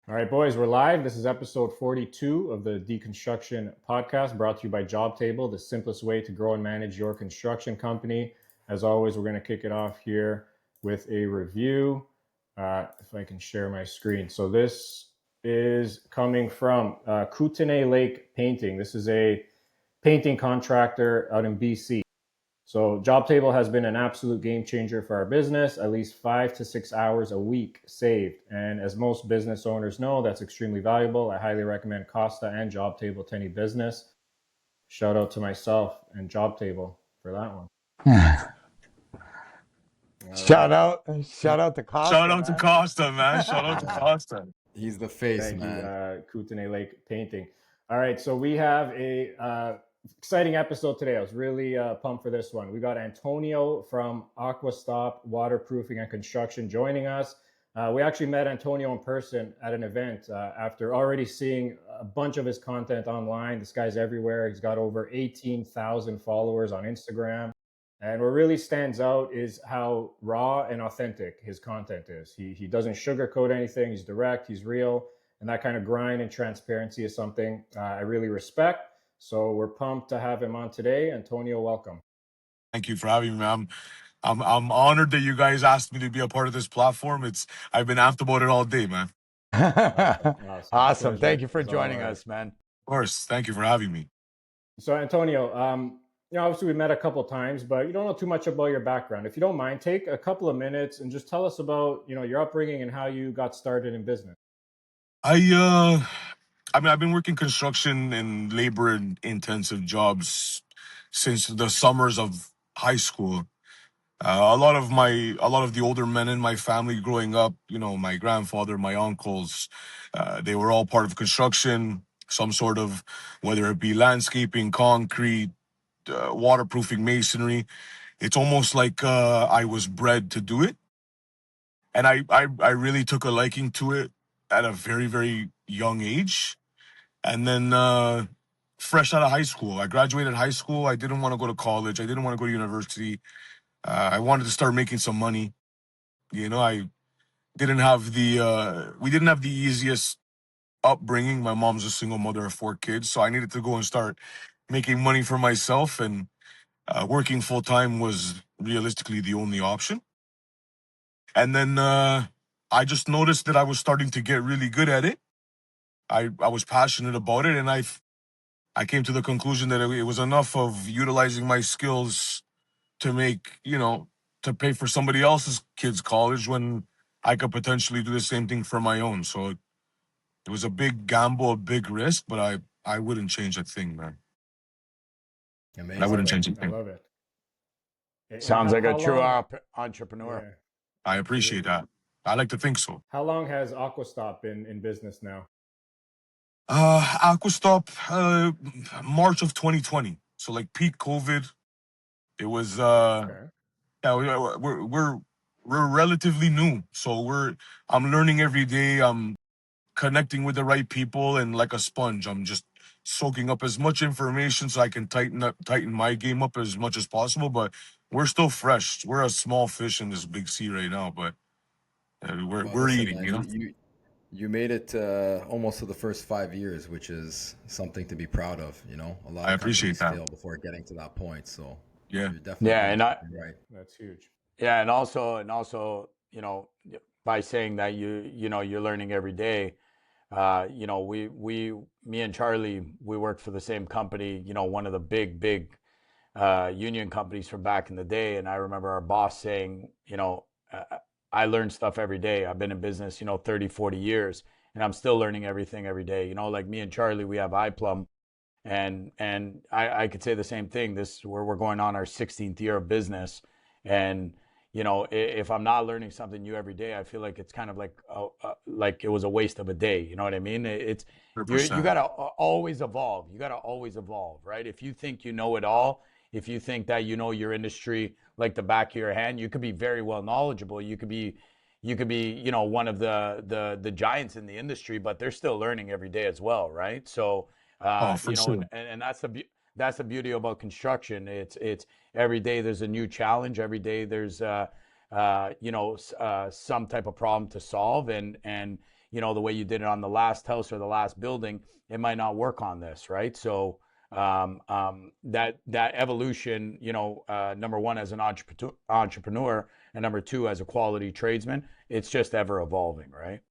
All right, boys, we're live. This is episode 42 of the Deconstruction Podcast, brought to you by Jobtable, the simplest way to grow and manage your construction company. As always, we're going to kick it off here with a review. If I can share my screen. So this is coming from Kootenay Lake Painting. This is a painting contractor out in BC. So Jobtable has been an absolute game changer for our business, at least 5 to 6 hours a week saved. And as most business owners know, that's extremely valuable. I highly recommend Costa and Jobtable to any business. Shout out to myself and Jobtable for that one. Shout Right. out, shout out to Costa. Shout out to Costa, man. Shout out to Costa. He's the face, Thank man. you, Kootenay Lake Painting. All right, so we have a exciting episode today. I was really pumped for this one. We got Antonio from AquaSTOP Waterproofing and Construction joining us. We actually met Antonio in person at an event after already seeing a bunch of his content online. This guy's everywhere. He's got over 18,000 followers on Instagram. And what really stands out is how raw and authentic his content is. He doesn't sugarcoat anything. He's direct, he's real. And that kind of grind and transparency is something I really respect. So we're pumped to have him on today. Antonio, welcome. Thank you for having me, man. I'm honored that you guys asked me to be a part of this platform. I've been amped about it all day, man. Awesome. Thank you for joining us, man. Of course. Thank you for having me. So Antonio, obviously we met a couple of times, but you don't know too much about your background. If you don't mind, take a couple of minutes and just tell us about, your upbringing and how you got started in business. I've been working construction and labor intensive jobs since the summers of high school. A lot of the older men in my family growing up, my grandfather, my uncles, they were all part of construction, some sort of, whether it be landscaping, concrete, waterproofing, masonry. It's almost like I was bred to do it, and I really took a liking to it at a very, very young age. And then fresh out of high school, I graduated high school. I didn't want to go to college. I didn't want to go to university. I wanted to start making some money. I didn't have we didn't have the easiest upbringing. My mom's a single mother of 4 kids, so I needed to go and start making money for myself. And working full time was realistically the only option. And then I just noticed that I was starting to get really good at it. I was passionate about it, and I came to the conclusion that it was enough of utilizing my skills to to pay for somebody else's kids' college when I could potentially do the same thing for my own. So it was a big gamble, a big risk, but I wouldn't change a thing, man. Amazing. I wouldn't change a I thing. love it. Sounds like a true long- entrepreneur. Yeah. I appreciate that. I like to think so. How long has AquaSTOP been in business now? AquaSTOP, March of 2020. So like peak COVID. It was Okay. yeah, we're relatively new. So I'm learning every day. I'm connecting with the right people, and like a sponge, I'm just soaking up as much information so I can tighten my game up as much as possible. But we're still fresh. We're a small fish in this big sea right now, but we're Well, we're listen, eating, man, you made it almost to the first 5 years, which is something to be proud of. A lot I of appreciate companies that. fail before getting to that point. So Yeah. you're definitely right. That's huge. Yeah, and also, by saying that you're learning every day. Me and Charlie, we worked for the same company. One of the big union companies from back in the day. And I remember our boss saying, I learn stuff every day. I've been in business, 30, 40 years, and I'm still learning everything every day. Like me and Charlie, we have iPlum, and I could say the same thing. We're going on our 16th year of business, and if I'm not learning something new every day, I feel like it's kind of like it was a waste of a day. You know what I mean? You 100%. gotta always evolve. You gotta always evolve, right? If you think you know it all, if you think that you know your industry like the back of your hand, you could be very well knowledgeable. You could be one of the giants in the industry, but they're still learning every day as well, right? So For sure. and that's the beauty about construction. It's every day there's a new challenge. Every day there's some type of problem to solve, and the way you did it on the last house or the last building, it might not work on this, right? So that evolution, number one as an entrepreneur, and number two as a quality tradesman, it's just ever evolving, right?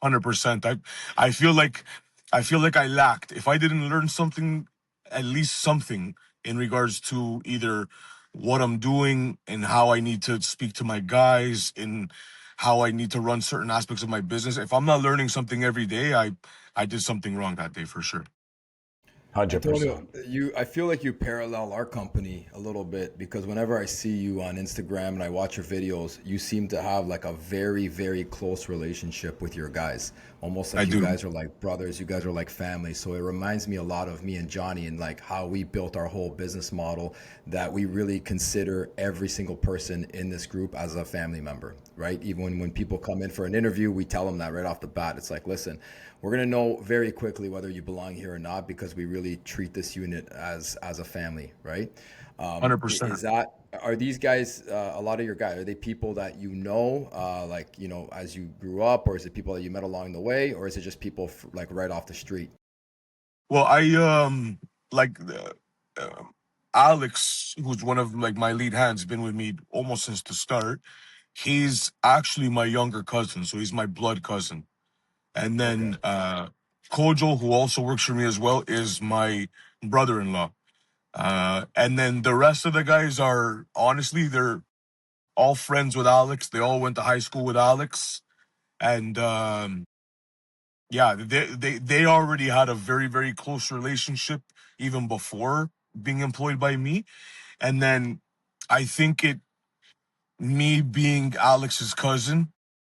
100%. I feel like I lacked. If I didn't learn something, at least something in regards to either what I'm doing and how I need to speak to my guys and how I need to run certain aspects of my business. If I'm not learning something every day, I did something wrong that day for sure. Antonio, 100%. I feel like you parallel our company a little bit because whenever I see you on Instagram and I watch your videos, you seem to have like a very, very close relationship with your guys. Almost I like you do. guys are like brothers, you guys are like family. So it reminds me a lot of me and Johnny and like how we built our whole business model, that we really consider every single person in this group as a family member, right? Even when people come in for an interview, we tell them that right off the bat. It's like, listen, we're going to know very quickly whether you belong here or not because we really treat this unit as a family, right? 100%. Is that, are these guys, a lot of your guys, are they people that you know, like, as you grew up, or is it people that you met along the way, or is it just people like right off the street? Well, like Alex, who's one of like my lead hands, been with me almost since the start. He's actually my younger cousin, so he's my blood cousin. And Okay. then Kojo, who also works for me as well, is my brother-in-law. And then the rest of the guys are honestly, they're all friends with Alex. They all went to high school with Alex, and yeah, they already had a very very close relationship even before being employed by me. And then I think me being Alex's cousin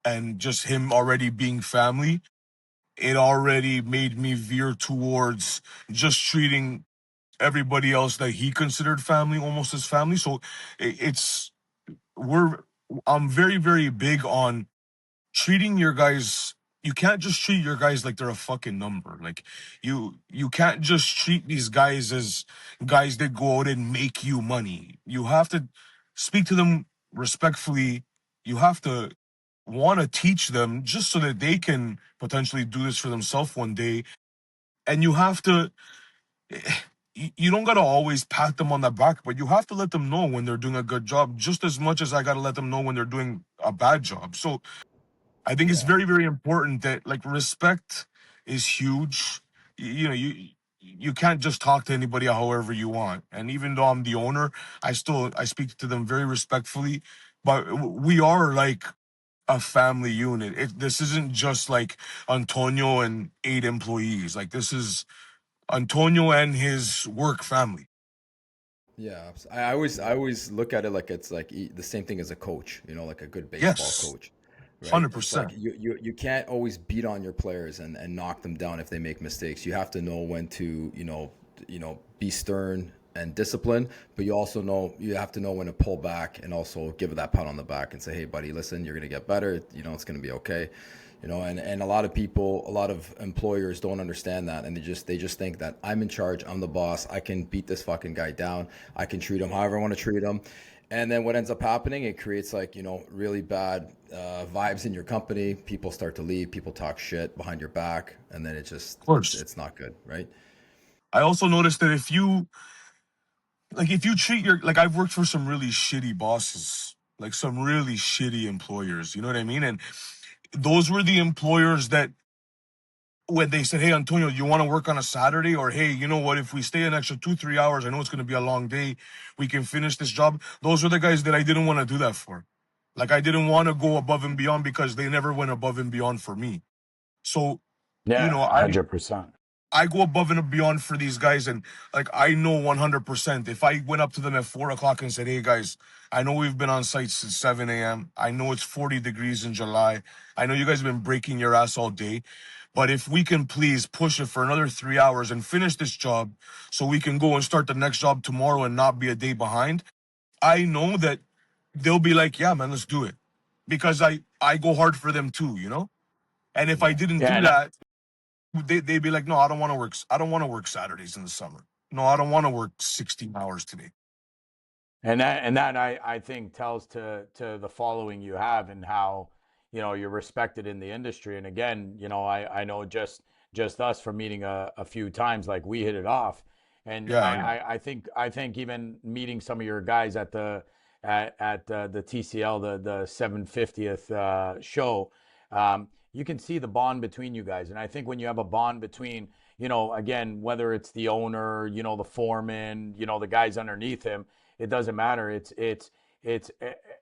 and just him already being family, it already made me veer towards just treating everybody else that he considered family almost as family. So it's we're I'm very very big on treating your guys. You can't just treat your guys like they're a fucking number. Like you can't just treat these guys as guys that go out and make you money. You have to speak to them respectfully. You have to want to teach them just so that they can potentially do this for themselves one day. And you have to you don't gotta always pat them on the back, but you have to let them know when they're doing a good job just as much as I gotta let them know when they're doing a bad job. So I think it's Yeah. very, very important that like respect is huge. You can't just talk to anybody however you want. And even though I'm the owner, I speak to them very respectfully. But we are like a family unit. This isn't just like Antonio and 8 employees. Like this is Antonio and his work family. Yeah, I always look at it like it's like the same thing as a coach, like a good baseball Yes, coach, right? It's like 100%. you can't always beat on your players and knock them down if they make mistakes. You have to know when to, be stern and discipline, but you have to know when to pull back and also give it that pat on the back and say, "Hey buddy, listen, you're going to get better. It's going to be okay." And a lot of people, a lot of employers don't understand that, and they just think that I'm in charge, I'm the boss, I can beat this fucking guy down, I can treat him however I want to treat him. And then what ends up happening, it creates like, really bad vibes in your company. People start to leave, people talk shit behind your back, and then it just Of it's course. it's not good, right? I also noticed that if you treat your like I've worked for some really shitty bosses, like some really shitty employers, you know what I mean? And those were the employers that when they said, "Hey Antonio, you want to work on a Saturday?" or "Hey, you know what, if we stay an extra 2-3 hours, I know it's going to be a long day, we can finish this job." Those were the guys that I didn't want to do that for. Like I didn't want to go above and beyond because they never went above and beyond for me. So, you Yeah, know, I 100%. I go above and beyond for these guys, and like I know 100%. If I went up to them at 4 o'clock and said, "Hey guys, I know we've been on site since 7 a.m. I know it's 40 degrees in July. I know you guys have been breaking your ass all day, but if we can please push it for another 3 hours and finish this job, so we can go and start the next job tomorrow and not be a day behind," I know that they'll be like, "Yeah, man, let's do it," because I go hard for them too. And if I Yeah. didn't Yeah, do and that, they'd be like, "No, I don't want to work. I don't want to work Saturdays in the summer. No, I don't want to work 16 hours today." that I think tells to the following you have and how you're respected in the industry. And again, I know just us from meeting a few times, like we hit it off. And Yeah, yeah. I think even meeting some of your guys at the TCL, the 750th show, you can see the bond between you guys. And I think when you have a bond between, again, whether it's the owner, the foreman, the guys underneath him, it doesn't matter. It's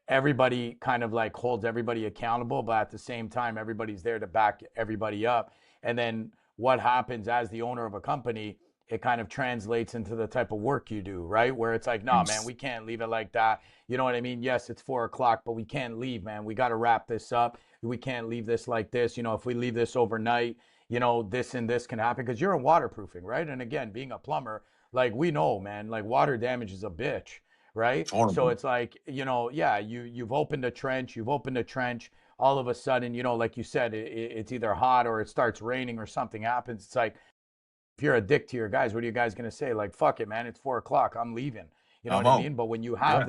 everybody kind of like holds everybody accountable, but at the same time, everybody's there to back everybody up. And then what happens as the owner of a company, it kind of translates into the type of work you do, right? Where it's like, no, man, we can't leave it like that. You know what I mean? Yes, it's 4 o'clock, but we can't leave, man. We got to wrap this up. We can't leave this like this. If we leave this overnight, this and this can happen, because you're in waterproofing, right? And again, being a plumber, like we know, man, like water damage is a bitch, right? It's So horrible. it's like, yeah, you've opened a trench, all of a sudden, like you said, it's either hot or it starts raining or something happens. It's like, if you're a dick to your guys, what are you guys going to say? Like, fuck it, man, it's 4 o'clock, I'm leaving. You know I'm what I out. mean? But when you Yeah,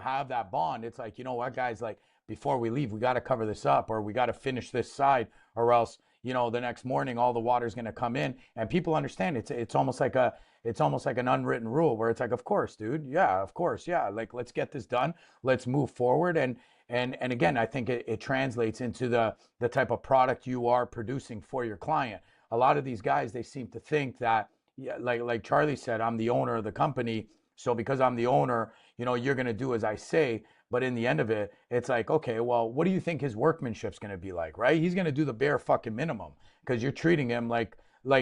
have that bond, it's like, you know what, guys, like, before we leave, we got to cover this up, or we got to finish this side, or else, the next morning, all the water's going to come in. And people understand it's almost like an unwritten rule, where it's like, of course, dude. Yeah, of course. Yeah. Like, let's get this done. Let's move forward. And again, I think it translates into the type of product you are producing for your client. A lot of these guys, they seem to think that, yeah, like Charlie said, I'm the owner of the company. So because I'm the owner, you're going to do as I say. But in the end of it, it's like, okay, well, what do you think his workmanship's going to be like, right? He's going to do the bare fucking minimum, because you're treating him like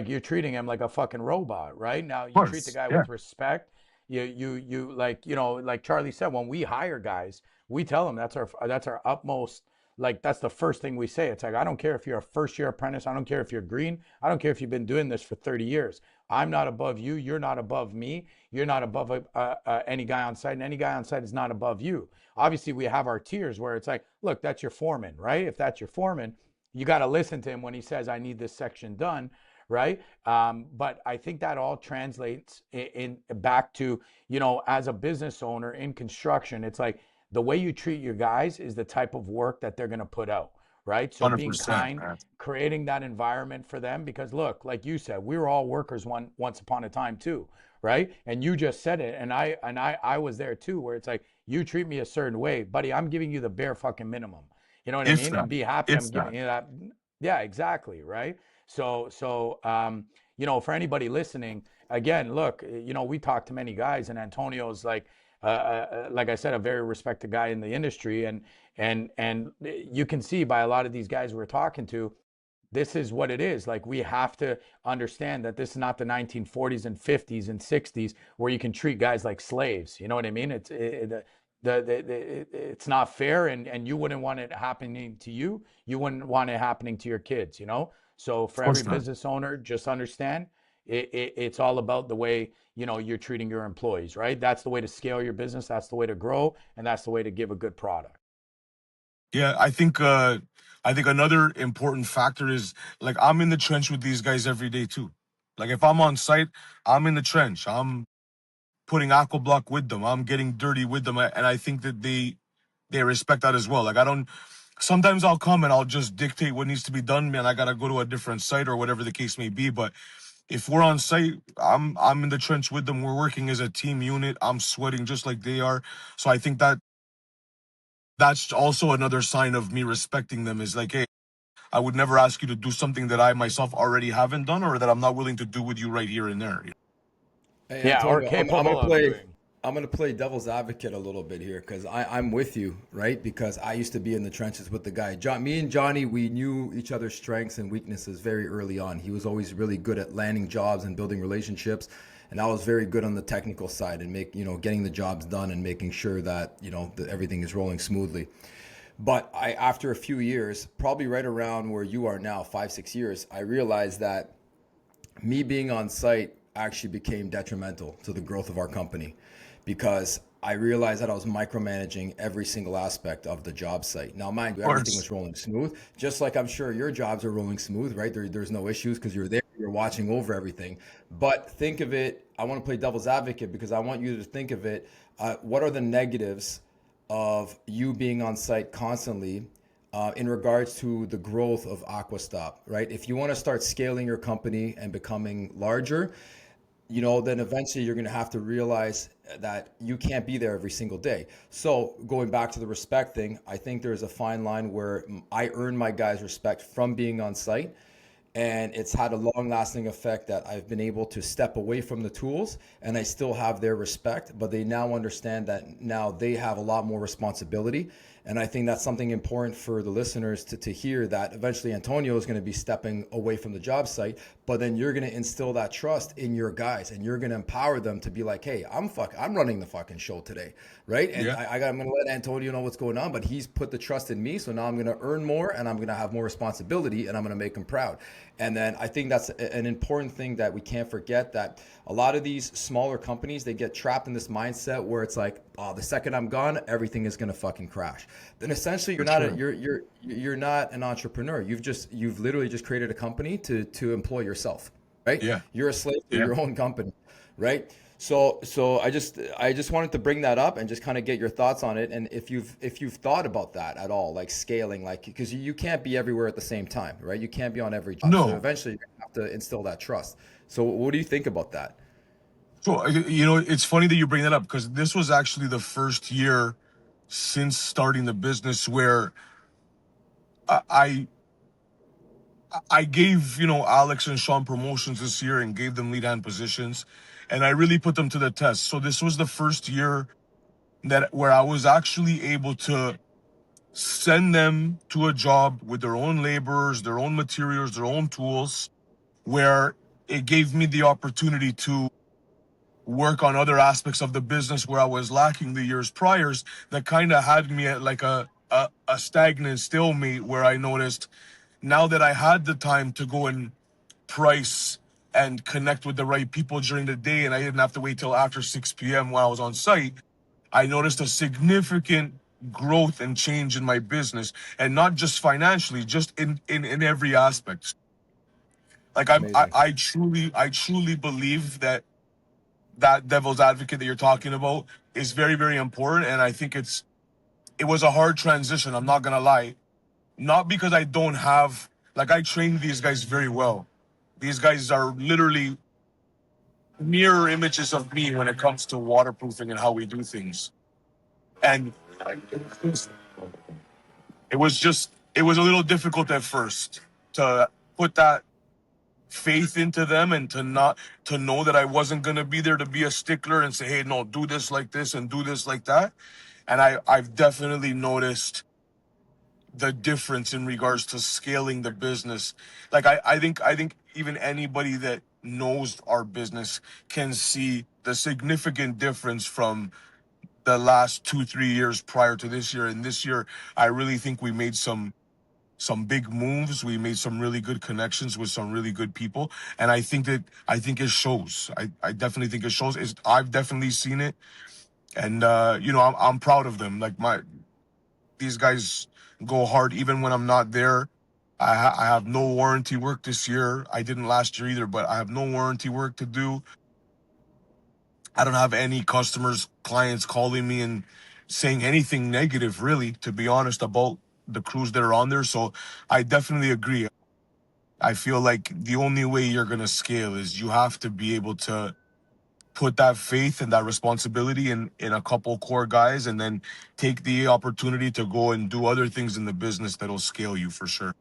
you're treating him like a fucking robot, right? Now of you treat the course. guy Yeah, with respect. You like, like Charlie said, when we hire guys, we tell them that's our utmost, like, that's the first thing we say. It's like, I don't care if you're a first year apprentice, I don't care if you're green, I don't care if you've been doing this for 30 years. I'm not above you, you're not above me, you're not above any guy on site, and any guy on site is not above you. Obviously, we have our tiers where it's like, look, that's your foreman, right? If that's your foreman, you got to listen to him when he says, I need this section done, right? But I think that all translates in back to, as a business owner in construction, it's like, the way you treat your guys is the type of work that they're going to put out, right? So being 100%, kind, man. creating that environment for them, because look, like you said, we were all workers once upon a time too, right? And you just said it, and I was there too, where it's like, you treat me a certain way, buddy, I'm giving you the bare fucking minimum. You know what I If mean? that, And be happy I'm if giving that. you that. Yeah, exactly, right? So for anybody listening, again, look, we talk to many guys, and Antonio's like I said, a very respected guy in the industry, and you can see by a lot of these guys we're talking to, this is what it is. Like, we have to understand that this is not the 1940s and 50s and 60s where you can treat guys like slaves. You know what I mean? It's not fair, and you wouldn't want it happening to you. You wouldn't want it happening to your kids. So Of for every course not. business owner, just understand it's all about the way you're treating your employees, right? That's the way to scale your business, that's the way to grow, and that's the way to give a good product. Yeah, I think another important factor is, like, I'm in the trench with these guys every day too. Like, if I'm on site, I'm in the trench. I'm putting aqua block with them. I'm getting dirty with them, and I think that they respect that as well. Like, I don't. Sometimes I'll come and I'll just dictate what needs to be done, man. I gotta go to a different site or whatever the case may be. But if we're on site, I'm in the trench with them. We're working as a team unit. I'm sweating just like they are. So I think that that's also another sign of me respecting them, is like, hey, I would never ask you to do something that I myself already haven't done, or that I'm not willing to do with you right here and there. Hey Yeah, or Antonio, capable of doing. I'm gonna play devil's advocate a little bit here because I'm with you, right? Because I used to be in the trenches with the guy. Me and Johnny, we knew each other's strengths and weaknesses very early on. He was always really good at landing jobs and building relationships, and I was very good on the technical side and getting the jobs done and making sure that that everything is rolling smoothly. But after a few years, probably right around where you are now, 5, 6 years, I realized that me being on site actually became detrimental to the growth of our company because I realized that I was micromanaging every single aspect of the job site. Now, mind you, Of everything course. was rolling smooth, just like I'm sure your jobs are rolling smooth, right? There's no issues because you're there, you're watching over everything. But think of it, I want to play devil's advocate because I want you to think of it. What are the negatives of you being on site constantly in regards to the growth of AquaSTOP, right? If you want to start scaling your company and becoming larger, then eventually you're going to have to realize that you can't be there every single day. So going back to the respect thing, I think there's a fine line where I earn my guys' respect from being on site. And it's had a long lasting effect that I've been able to step away from the tools and I still have their respect, but they now understand that now they have a lot more responsibility. And I think that's something important for the listeners to hear, that eventually Antonio is going to be stepping away from the job site, but then you're going to instill that trust in your guys and you're going to empower them to be like, hey, I'm running the fucking show today, right? And Yeah. I'm going to let Antonio know what's going on, but he's put the trust in me. So now I'm going to earn more and I'm going to have more responsibility and I'm going to make him proud. And then I think that's an important thing that we can't forget, that a lot of these smaller companies, they get trapped in this mindset where it's like, oh, the second I'm gone, everything is going to fucking crash. Then essentially you're not an entrepreneur. You've literally just created a company to employ yourself, right? Yeah. You're a slave to Yeah. your own company, right? So I just wanted to bring that up and just kind of get your thoughts on it, and if you've thought about that at all, like scaling, like, because you can't be everywhere at the same time, right? You can't be on every job. So No. eventually you have to instill that trust. So what do you think about that? So, it's funny that you bring that up because this was actually the first year since starting the business where I I gave, Alex and Sean promotions this year and gave them lead hand positions, and I really put them to the test. So this was the first year that where I was actually able to send them to a job with their own laborers, their own materials, their own tools, where it gave me the opportunity to work on other aspects of the business where I was lacking the years priors, that kind of had me at like a stagnant stalemate, where I noticed now that I had the time to go and price and connect with the right people during the day and I didn't have to wait till after 6 p.m. when I was on site, I noticed a significant growth and change in my business, and not just financially, just in every aspect. Like Amazing. I truly believe that devil's advocate that you're talking about is very, very important. And I think it was a hard transition. I'm not going to lie. Not because I don't have, like, I trained these guys very well. These guys are literally mirror images of me when it comes to waterproofing and how we do things. And it was a little difficult at first to put that faith into them and to know that I wasn't going to be there to be a stickler and say, hey, no, do this like this and do this like that. And I've definitely noticed the difference in regards to scaling the business. Like I think even anybody that knows our business can see the significant difference from the last 2-3 years prior to this year. And this year, I really think we made some big moves. We made some really good connections with some really good people, and I think it shows. I definitely think it shows. I've definitely seen it, and I'm proud of them. Like these guys go hard even when I'm not there. I have no warranty work this year. I didn't last year either, but I have no warranty work to do. I don't have any customers, clients calling me and saying anything negative, really, to be honest, about the crews that are on there. So I definitely agree. I feel like the only way you're going to scale is you have to be able to put that faith and that responsibility in a couple core guys, and then take the opportunity to go and do other things in the business that'll scale you for sure.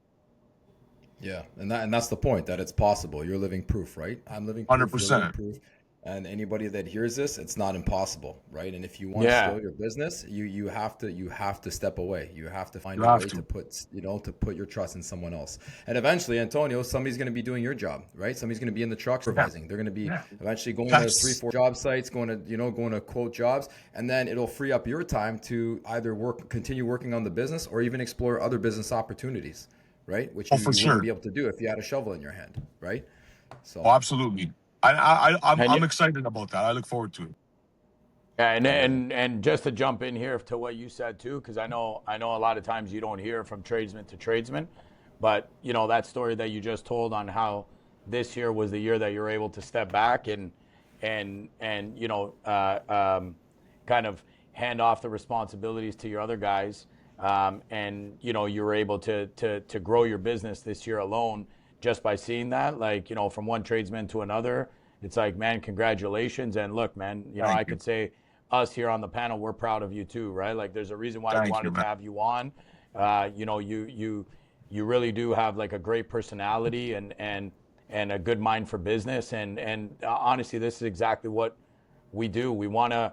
Yeah, and that's the point, that it's possible. You're living proof, right? I'm living proof. You're living 100%. proof. And anybody that hears this, it's not impossible, right? And if you want to Yeah. scale your business, you have to step away. You have to find You a have way to. to put your trust in someone else. And eventually, Antonio, somebody's going to be doing your job, right? Somebody's going to be in the truck supervising. They're going to be eventually going to Yes. 3-4 job sites, going to quote jobs, and then it'll free up your time to either continue working on the business, or even explore other business opportunities, right? Which Oh, you for wouldn't sure. be able to do if you had a shovel in your hand, right? Oh, So absolutely. I'm And I'm excited about that. I look forward to it. yeah, and amazing. and just to jump in here to what you said too, because I know a lot of times you don't hear from tradesman to tradesman, but that story that you just told on how this year was the year that you're able to step back and kind of hand off the responsibilities to your other guys. and you were able to grow your business this year alone just by seeing that, like, from one tradesman to another. It's like, man, congratulations. And look, man, Thank I you. could say us here on the panel, we're proud of you too, right? Like, there's a reason why we Thank you, wanted to man. have you on. You really do have like a great personality and a good mind for business. And honestly, this is exactly what we do. We want to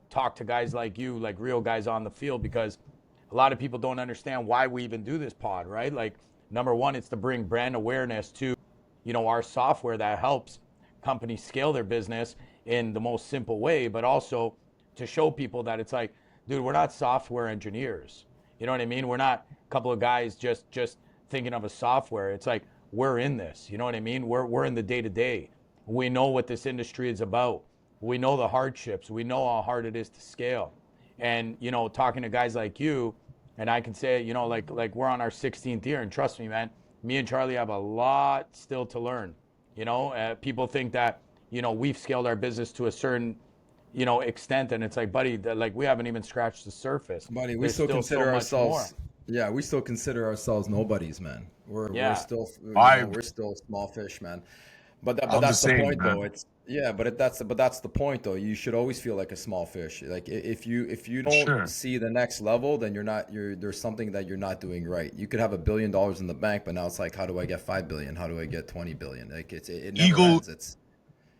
talk to guys like you, like real guys on the field, because a lot of people don't understand why we even do this pod, right? Like, number one, it's to bring brand awareness to our software that helps companies scale their business in the most simple way, but also to show people that it's like, dude, we're not software engineers. You know what I mean? We're not a couple of guys just thinking of a software. It's like, we're in this. You know what I mean? We're in the day to day. We know what this industry is about. We know the hardships. We know how hard it is to scale. And talking to guys like you, and I can say, like we're on our 16th year, and trust me, man, me and Charlie have a lot still to learn. People think that we've scaled our business to a certain extent, and it's like, buddy, like, we haven't even scratched the surface. Buddy, we There's still still so consider much more. ourselves. Yeah, we still consider ourselves nobodies, man. We're Yeah. still, I we're still small fish, man. But I'm the that's the same, point, though. man. It's yeah, but that's the point, though. You should always feel like a small fish. Like if you don't Sure. see the next level, then there's something that you're not doing right. You could have $1 billion in the bank, but now it's like, how do I get 5 billion? How do I get 20 billion? Like it never Ego ends. It's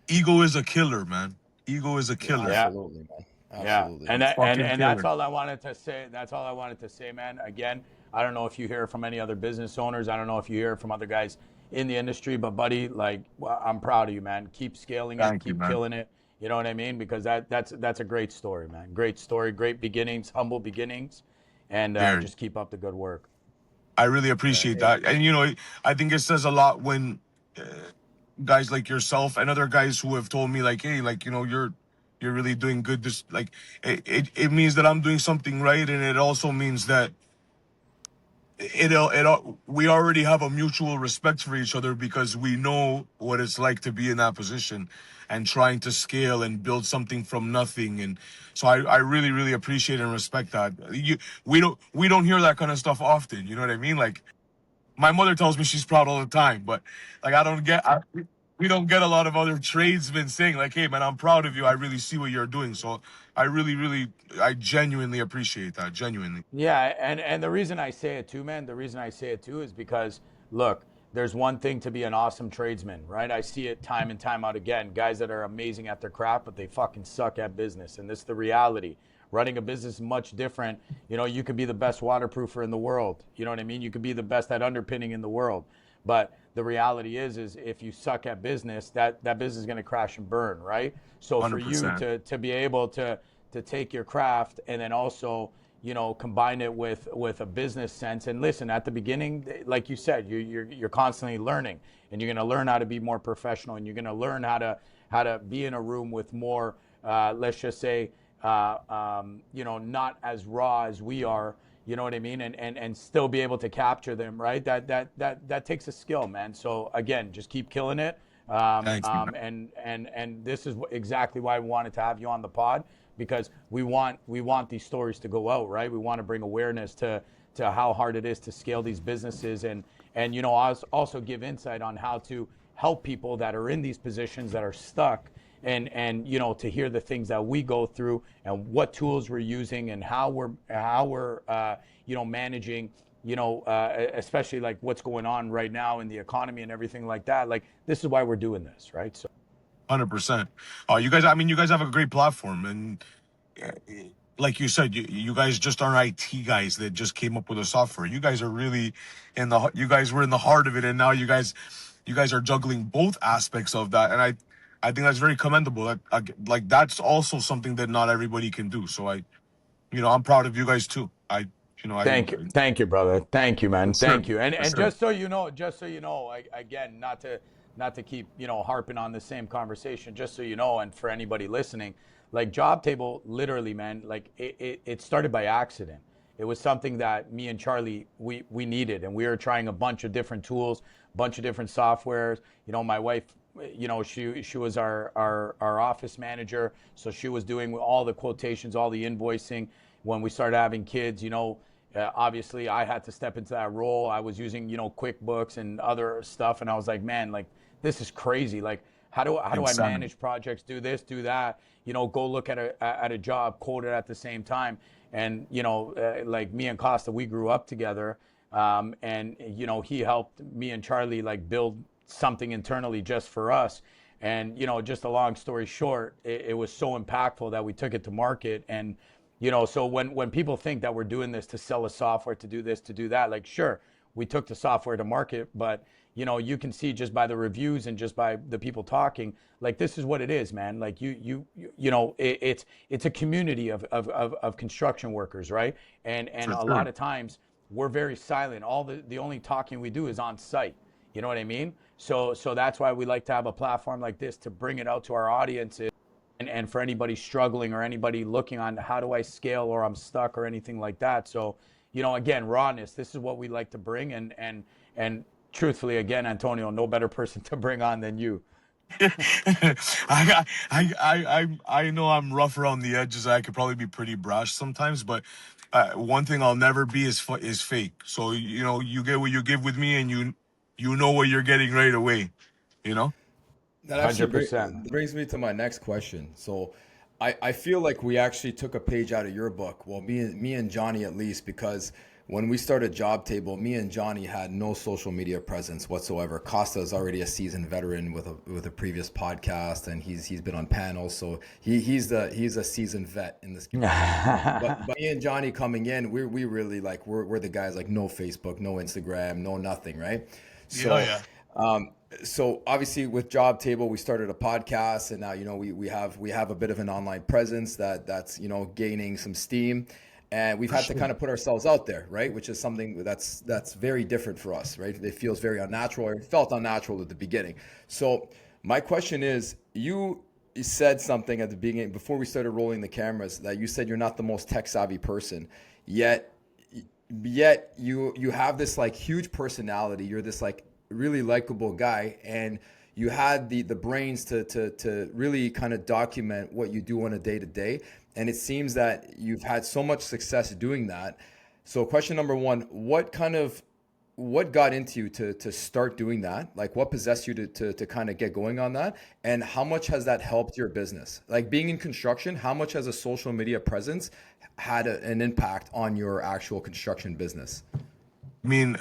ego is a killer, man. Ego is a yeah, killer. Yeah. absolutely, man. Yeah, Absolutely, and man. that, and Fucking and that's killer. all I wanted to say. That's all I wanted to say, man. Again, I don't know if you hear from any other business owners. I don't know if you hear from other guys in the industry, but buddy, like, well, I'm proud of you, man. Keep scaling it, Thank you, keep man. killing it. You know what I mean? Because that's a great story, man. Great story, great beginnings, humble beginnings, and Very. just keep up the good work. I really Yeah, appreciate that. And I think it says a lot when guys like yourself and other guys who have told me, like, hey, like, you're really doing good. This, like, it means that I'm doing something right, and it also means that we already have a mutual respect for each other, because we know what it's like to be in that position and trying to scale and build something from nothing. And so I really, really appreciate and respect that. We don't hear that kind of stuff often. You know what I mean? Like, my mother tells me she's proud all the time, but like, we don't get a lot of other tradesmen saying, like, hey, man, I'm proud of you. I really see what you're doing. So I really, really, I genuinely appreciate that. Genuinely. Yeah, and the reason I say it too, man, the reason I say it too is because, look, there's one thing to be an awesome tradesman, right? I see it time and time out again. Guys that are amazing at their craft, but they fucking suck at business. And this is the reality. Running a business is much different. You could be the best waterproofer in the world. You know what I mean? You could be the best at underpinning in the world. But the reality is if you suck at business, that business is going to crash and burn, right? So for you 100%. to be able to take your craft and then also combine it with a business sense. And listen, at the beginning, like you said, you're constantly learning, and you're going to learn how to be more professional, and you're going to learn how to be in a room with more, let's just say, not as raw as we are. You know what I mean? And still be able to capture them, right? That takes a skill, man. So again, just keep killing it. Thanks, man. And this is exactly why we wanted to have you on the pod, because we want these stories to go out, right? We want to bring awareness to how hard it is to scale these businesses, and also give insight on how to help people that are in these positions that are stuck, and to hear the things that we go through and what tools we're using and how we're managing, especially like what's going on right now in the economy and everything like that. Like, this is why we're doing this, right? So 100%. You guys, I mean, you guys have a great platform, and like you said, you guys just aren't IT guys that just came up with a software. You guys are really you guys were in the heart of it, and now you guys are juggling both aspects of that, and I think that's very commendable. Like, that's also something that not everybody can do. So I'm proud of you guys too. thank you, brother. Thank you, man. Yes, sir. Thank you. And Yes, and sir. just so you know, again, not to keep harping on the same conversation. Just so you know, and for anybody listening, like, Jobtable, literally, man, like, it started by accident. It was something that me and Charlie we needed, and we were trying a bunch of different tools, a bunch of different softwares. My wife, she was our office manager, so she was doing all the quotations, all the invoicing. when we started having kids, obviously I had to step into that role. I was using, QuickBooks and other stuff. And I was like, man, like, this is crazy. Like, how do I Insanity. manage projects, do this, do that, go look at a job, code it at the same time. And, like me and Costa, we grew up together. And, he helped me and Charlie like build something internally just for us. And, just a long story short, it was so impactful that we took it to market. And, so when people think that we're doing this to sell a software, to do this, to do that, like, sure, we took the software to market, but, you can see just by the reviews and just by the people talking, like, this is what it is, man. Like it's a community of construction workers, right? And For a sure. lot of times we're very silent. The only talking we do is on site. You know what I mean? So that's why we like to have a platform like this to bring it out to our audiences. And for anybody struggling or anybody looking on how do I scale or I'm stuck or anything like that. So, again, rawness, this is what we like to bring. And truthfully, again, Antonio, no better person to bring on than you. I know I'm rough around the edges. I could probably be pretty brash sometimes, but one thing I'll never be is fake. So you get what you give with me, and you know what you're getting right away. You know. That actually 100%. brings me to my next question. So, I feel like we actually took a page out of your book. Well, me and Johnny at least, because when we started Jobtable, me and Johnny had no social media presence whatsoever. Costa is already a seasoned veteran with a previous podcast, and he's been on panels, so he's a seasoned vet in this community. But me and Johnny coming in, we really like we're the guys like no Facebook, no Instagram, no nothing, right? Yeah, So. yeah. Um, so obviously with Jobtable, we started a podcast, and now we have a bit of an online presence that's gaining some steam, and we've For had to sure. kind of put ourselves out there, right? Which is something that's very different for us, right? It feels very unnatural, or it felt unnatural at the beginning. So my question is, you said something at the beginning before we started rolling the cameras that you said you're not the most tech savvy person, yet you have this like huge personality. You're this like really likable guy, and you had the brains to really kind of document what you do on a day to day. And it seems that you've had so much success doing that. So question number one, what got into you to start doing that? Like what possessed you to kind of get going on that? And how much has that helped your business? Like being in construction, how much has a social media presence had an impact on your actual construction business? I mean,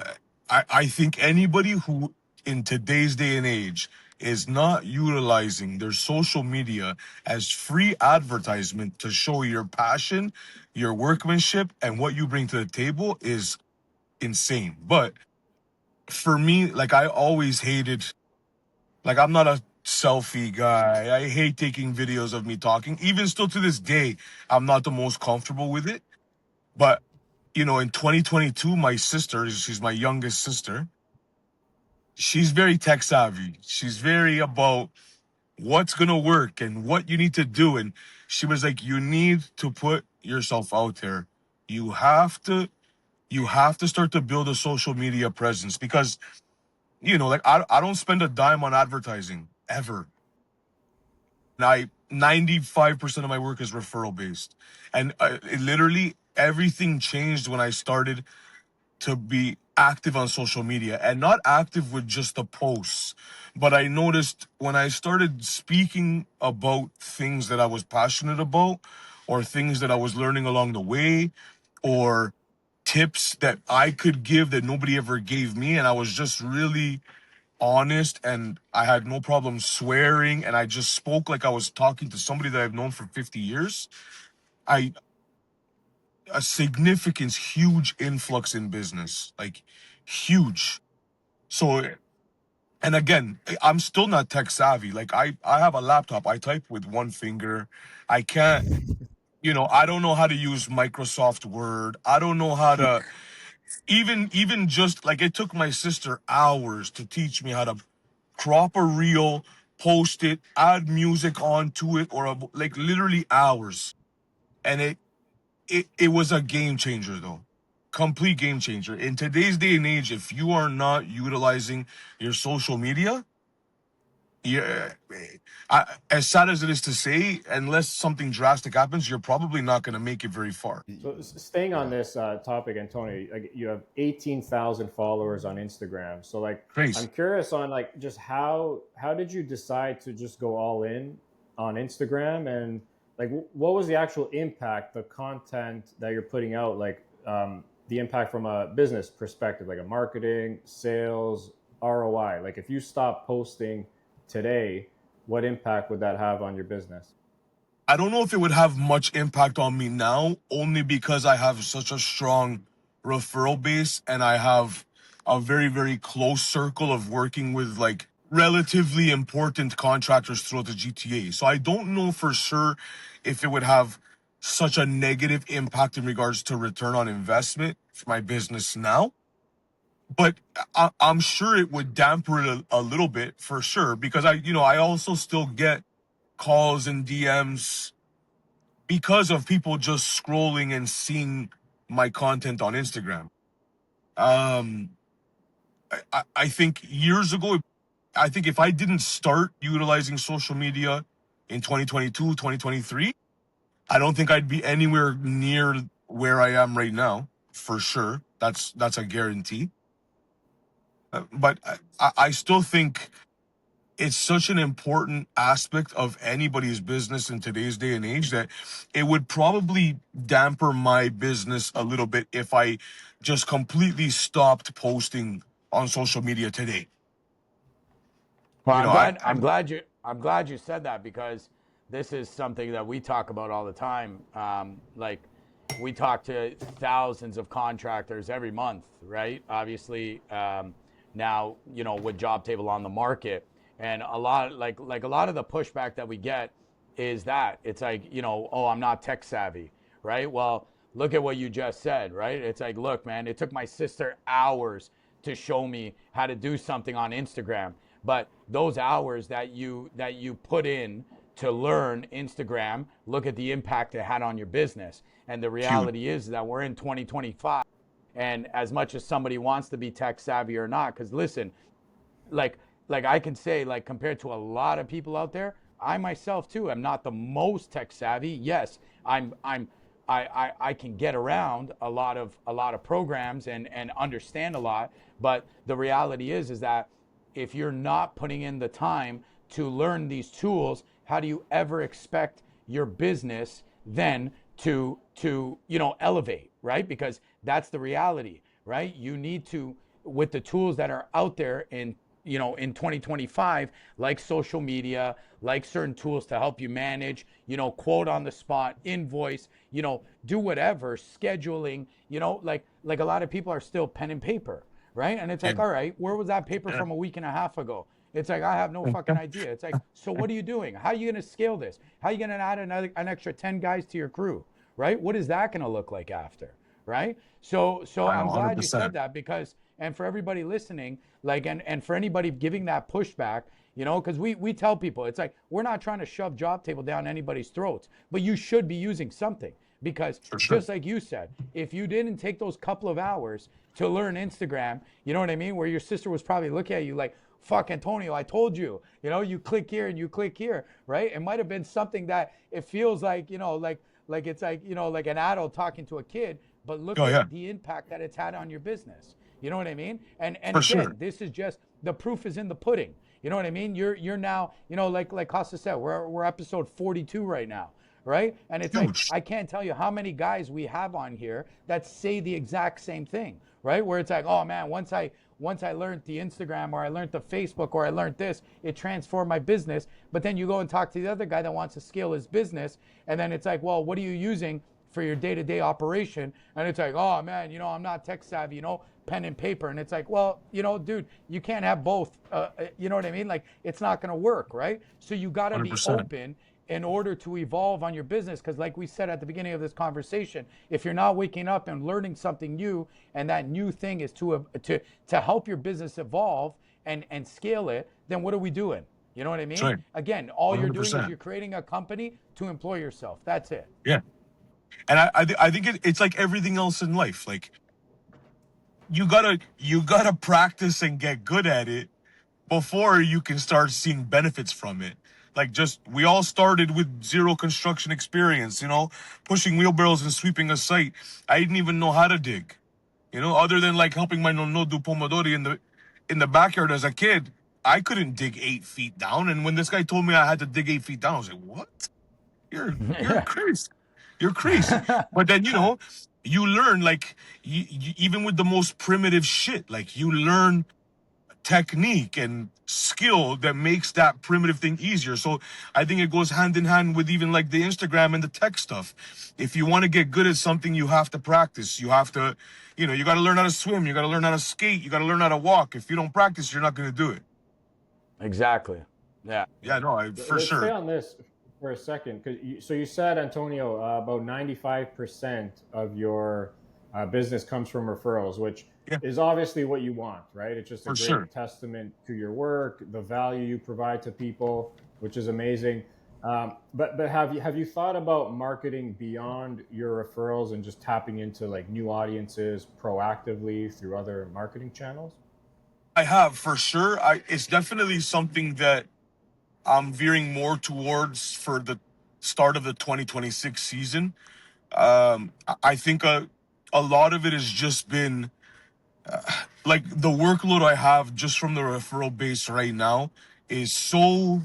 I think anybody who in today's day and age is not utilizing their social media as free advertisement to show your passion, your workmanship, and what you bring to the table is insane. But for me, like I always hated, like I'm not a selfie guy. I hate taking videos of me talking. Even still to this day, I'm not the most comfortable with it. But in 2022, my sister, she's my youngest sister, she's very tech savvy. She's very about what's gonna work and what you need to do. And she was like, you need to put yourself out there. You have to you have to start to build a social media presence because like I don't spend a dime on advertising ever. And 95% of my work is referral based. And it literally everything changed when I started to be active on social media and not active with just the posts. But I noticed when I started speaking about things that I was passionate about or things that I was learning along the way or tips that I could give that nobody ever gave me. And I was just really honest and I had no problem swearing. And I just spoke like I was talking to somebody that I've known for 50 years. I, a significant, huge influx in business, like huge. So, and again, I'm still not tech savvy. Like I have a laptop. I type with one finger. I can't, I don't know how to use Microsoft Word. I don't know how to even just like it took my sister hours to teach me how to crop a reel, post it, add music onto it, or like literally hours. And it was a game changer though. Complete game changer. In today's day and age, if you are not utilizing your social media, Yeah, as sad as it is to say, unless something drastic happens, you're probably not going to make it very far. So staying on Yeah. this topic, Antonio, like you have 18,000 followers on Instagram. So like, I'm Crazy. curious on like just how did you decide to just go all in on Instagram, and like what was the actual impact, the content that you're putting out, like the impact from a business perspective, like a marketing, sales, ROI. Like if you stop posting today, what impact would that have on your business? I don't know if it would have much impact on me now, only because I have such a strong referral base and I have a very, very close circle of working with like relatively important contractors throughout the GTA. So I don't know for sure if it would have such a negative impact in regards to return on investment for my business now. But I'm sure it would damper it a little bit for sure, because I also still get calls and DMs because of people just scrolling and seeing my content on Instagram. Um, I think years ago, I think if I didn't start utilizing social media in 2022, 2023, I don't think I'd be anywhere near where I am right now, for sure. That's a guarantee. But I still think it's such an important aspect of anybody's business in today's day and age that it would probably damper my business a little bit if I just completely stopped posting on social media today. Well, You know, I, I I'm glad you said that, because this is something that we talk about all the time. Like we talk to thousands of contractors every month, right? Obviously, now with Jobtable on the market, and a lot like a lot of the pushback that we get is that it's like, oh, I'm not tech savvy, right? Well, look at what you just said, right? It's like, look, man, it took my sister hours to show me how to do something on Instagram. But those hours that you put in to learn Instagram, look at the impact it had on your business. And the huge. reality is that we're in 2025, and as much as somebody wants to be tech savvy or not, because listen, like I can say, like, compared to a lot of people out there, I myself too am not the most tech savvy. Yes, I can get around a lot of programs and understand a lot, but the reality is that if you're not putting in the time to learn these tools, how do you ever expect your business then to elevate, right? Because that's the reality, right? You need to, with the tools that are out there in 2025, like social media, like certain tools to help you manage, quote on the spot, invoice, do whatever, scheduling, like a lot of people are still pen and paper, right? And it's like, And all right, where was that paper yeah, from a week and a half ago? It's like, I have no fucking idea. It's like, so what are you doing? How are you going to scale this? How are you going to add an extra 10 guys to your crew, right? What is that going to look like after, right? So I know, I'm glad you 100%. said that, because, and for everybody listening, like, and for anybody giving that pushback, because we tell people, it's like, we're not trying to shove Jobtable down anybody's throats, but you should be using something. Because For sure. just like you said, if you didn't take those couple of hours to learn Instagram, you know what I mean? Where your sister was probably looking at you like, fuck, Antonio, I told you, you click here and you click here, right? It might have been something that it feels like, like it's like, like an adult talking to a kid, but look Oh yeah, at the impact that it's had on your business. You know what I mean? And for again, sure. this is just, the proof is in the pudding. You know what I mean? You're now, like Costa said, we're episode 42 right now, right? And it's like, Huge. I can't tell you how many guys we have on here that say the exact same thing, right? Where it's like, oh man, once I learned the Instagram, or I learned the Facebook, or I learned this, it transformed my business. But then you go and talk to the other guy that wants to scale his business, and then it's like, well, what are you using for your day-to-day operation? And it's like, oh man, I'm not tech savvy, pen and paper. And it's like, well, dude, you can't have both. You know what I mean? Like, it's not going to work, right? So you got to be 100%. open in order to evolve on your business. Because like we said at the beginning of this conversation, if you're not waking up and learning something new, and that new thing is to help your business evolve and scale it, then what are we doing? You know what I That's mean? right. Again, all you're doing is 100%. you're creating a company to employ yourself. That's it. Yeah. And I think it's like everything else in life. Like you gotta practice and get good at it before you can start seeing benefits from it. Like, just we all started with zero construction experience, pushing wheelbarrows and sweeping a site. I didn't even know how to dig, other than like helping my nono do pomodori in the backyard as a kid. I couldn't dig 8 feet down, and when this guy told me I had to dig 8 feet down, I was like, "What? You're crazy. You're crazy." But then you learn, like, even with the most primitive shit, like, you learn technique and skill that makes that primitive thing easier. So I think it goes hand in hand with even like the Instagram and the tech stuff. If you want to get good at something, you have to practice. You have to, you got to learn how to swim. You got to learn how to skate. You got to learn how to walk. If you don't practice, you're not going to do it. Exactly. Yeah. Yeah, no, for Let's stay sure. on this for a second. So you said, Antonio, about 95% of your business comes from referrals, which Yeah, is obviously what you want, right? It's just a for sure. great testament to your work, the value you provide to people, which is amazing. But have you thought about marketing beyond your referrals and just tapping into like new audiences proactively through other marketing channels? I have, for sure. It's definitely something that I'm veering more towards for the start of the 2026 season. I think a lot of it has just been like the workload I have just from the referral base right now is so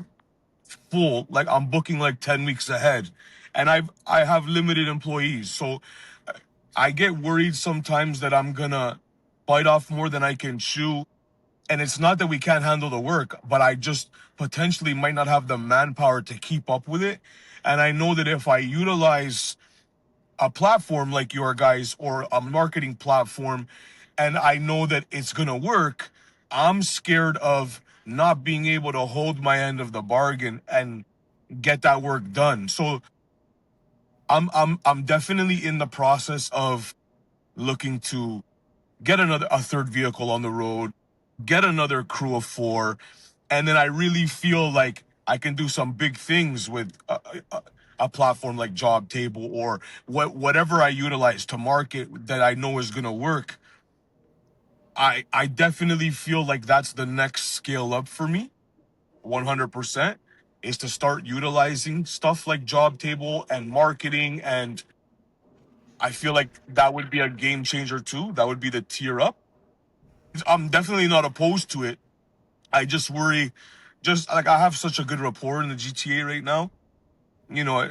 full. Like, I'm booking like 10 weeks ahead, and I have limited employees. So I get worried sometimes that I'm gonna bite off more than I can chew. And it's not that we can't handle the work, but I just potentially might not have the manpower to keep up with it. And I know that if I utilize a platform like your guys or a marketing platform, and I know that it's going to work, I'm scared of not being able to hold my end of the bargain and get that work done. So I'm definitely in the process of looking to get a third vehicle on the road, get another crew of 4, and then I really feel like I can do some big things with a platform like Jobtable, or whatever I utilize to market that I know is going to work. I definitely feel like that's the next scale up for me. 100% is to start utilizing stuff like Jobtable and marketing, and I feel like that would be a game changer too. That would be the tier up. I'm definitely not opposed to it. I just worry, just like I have such a good rapport in the GTA right now. You know,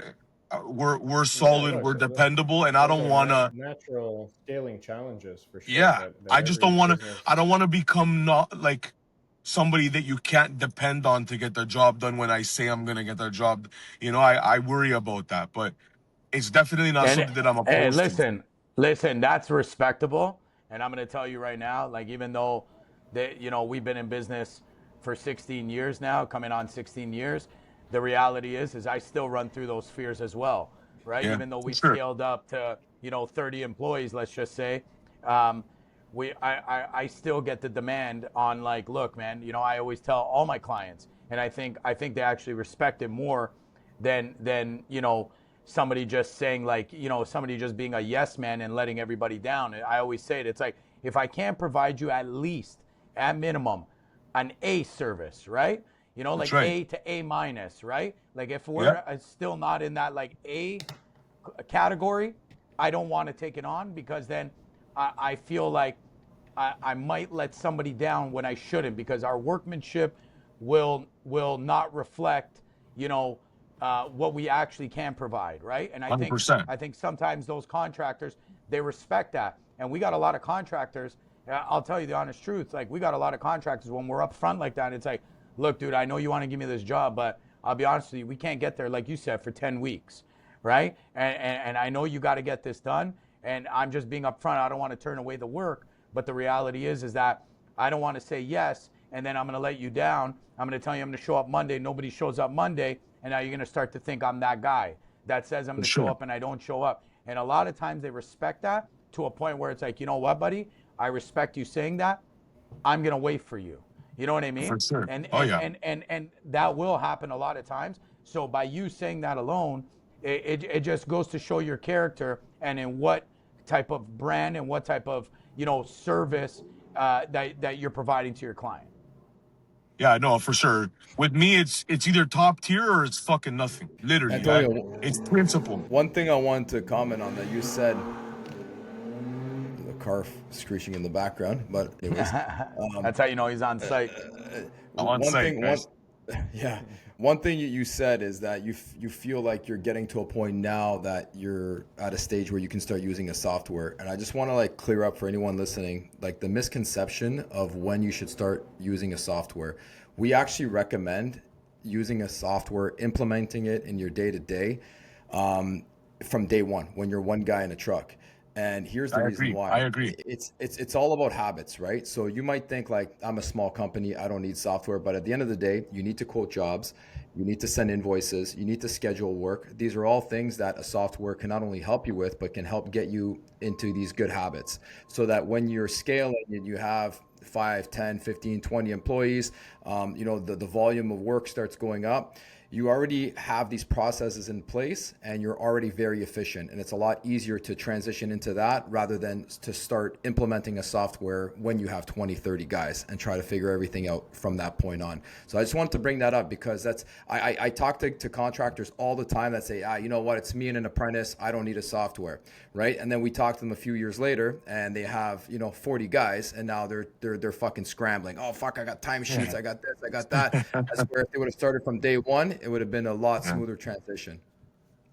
we're Yeah, solid, look, we're dependable, and I those don't are want to. natural scaling challenges for sure Yeah, that I just don't every want to. I business. don't want to become not like somebody that you can't depend on to get the job done when I say I'm gonna get the job. I worry about that, but it's definitely not And something that I'm hey, opposed to. listen, that's respectable. And I'm going to tell you right now, like, even though we've been in business for 16 years now, coming on 16 years, the reality is I still run through those fears as well, right? Yeah, Even though for we've sure. scaled up to 30 employees, let's just say, um, I still get the demand on, like, look, man, I always tell all my clients, and I think they actually respect it more than somebody just saying, like, somebody just being a yes man and letting everybody down. I always say it. It's like, if I can't provide you at least, at minimum, an A service, right? That's Like right. A to A minus, right? Like, if Yeah, we're still not in that like A category, I don't want to take it on, because then I feel like I might let somebody down when I shouldn't, because our workmanship will not reflect, what we actually can provide, right? And I think 100%. I think sometimes those contractors, they respect that, and we got a lot of contractors. I'll tell you the honest truth. Like, we got a lot of contractors when we're up front like that. It's like, look, dude, I know you want to give me this job, but I'll be honest with you, we can't get there, like you said, for 10 weeks, right? And I know you got to get this done, and I'm just being upfront. I don't want to turn away the work, but the reality is that I don't want to say yes, and then I'm going to let you down. I'm going to tell you I'm going to show up Monday. Nobody shows up Monday, and now you're going to start to think I'm that guy that says I'm For going to show sure. up and I don't show up. And a lot of times they respect that to a point where it's like, you know what, buddy? I respect you saying that. I'm going to wait for you. You know what I For mean? sure. And Oh and yeah. and that will happen a lot of times. So by you saying that alone, it just goes to show your character, and in what type of brand and what type of service that you're providing to your client. Yeah, no, for sure. With me, it's either top tier or it's fucking nothing. Literally, Antonio, it's principle. one thing I wanted to comment on that you said, the car screeching in the background, but anyways, That's how you know he's on site. On one site, thing, guys. yeah, one thing you said is that you feel like you're getting to a point now that you're at a stage where you can start using a software, and I just want to like clear up for anyone listening, like the misconception of when you should start using a software. We actually recommend using a software, implementing it in your day to day, from day one when you're one guy in a truck. And here's the I reason agree. I why. agree. It's all about habits, right? So you might think like, I'm a small company, I don't need software, but at the end of the day, you need to quote jobs, you need to send invoices, you need to schedule work. These are all things that a software can not only help you with, but can help get you into these good habits, so that when you're scaling and you have 5, 10, 15, 20 employees, the volume of work starts going up. You already have these processes in place and you're already very efficient, and it's a lot easier to transition into that rather than to start implementing a software when you have 20, 30 guys and try to figure everything out from that point on. So I just wanted to bring that up because that's I talk to contractors all the time that say, you know what, it's me and an apprentice, I don't need a software, right? And then we talk to them a few years later and they have 40 guys, and now they're fucking scrambling. Oh fuck, I got timesheets, I got this, I got that. That's where if they would have started from day one, it would have been a lot smoother transition.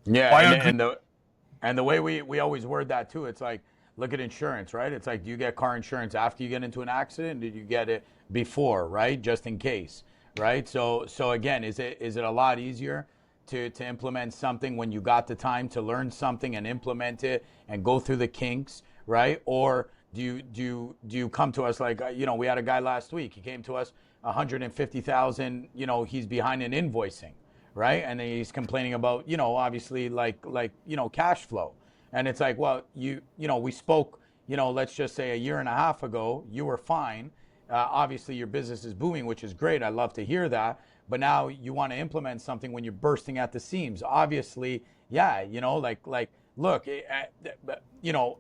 Yeah, I and agree. the way we always word that too, it's like, look at insurance, right? It's like, do you get car insurance after you get into an accident? Did you get it before, right? Just in case, right? So again, is it a lot easier to implement something when you got the time to learn something and implement it and go through the kinks, right? Or do you come to us like, we had a guy last week. He came to us 150,000. He's behind in invoicing, right? And he's complaining about, obviously like cash flow. And it's like, well, we spoke, let's just say a year and a half ago, you were fine. Obviously your business is booming, which is great. I love to hear that. But now you want to implement something when you're bursting at the seams. Obviously, yeah, look,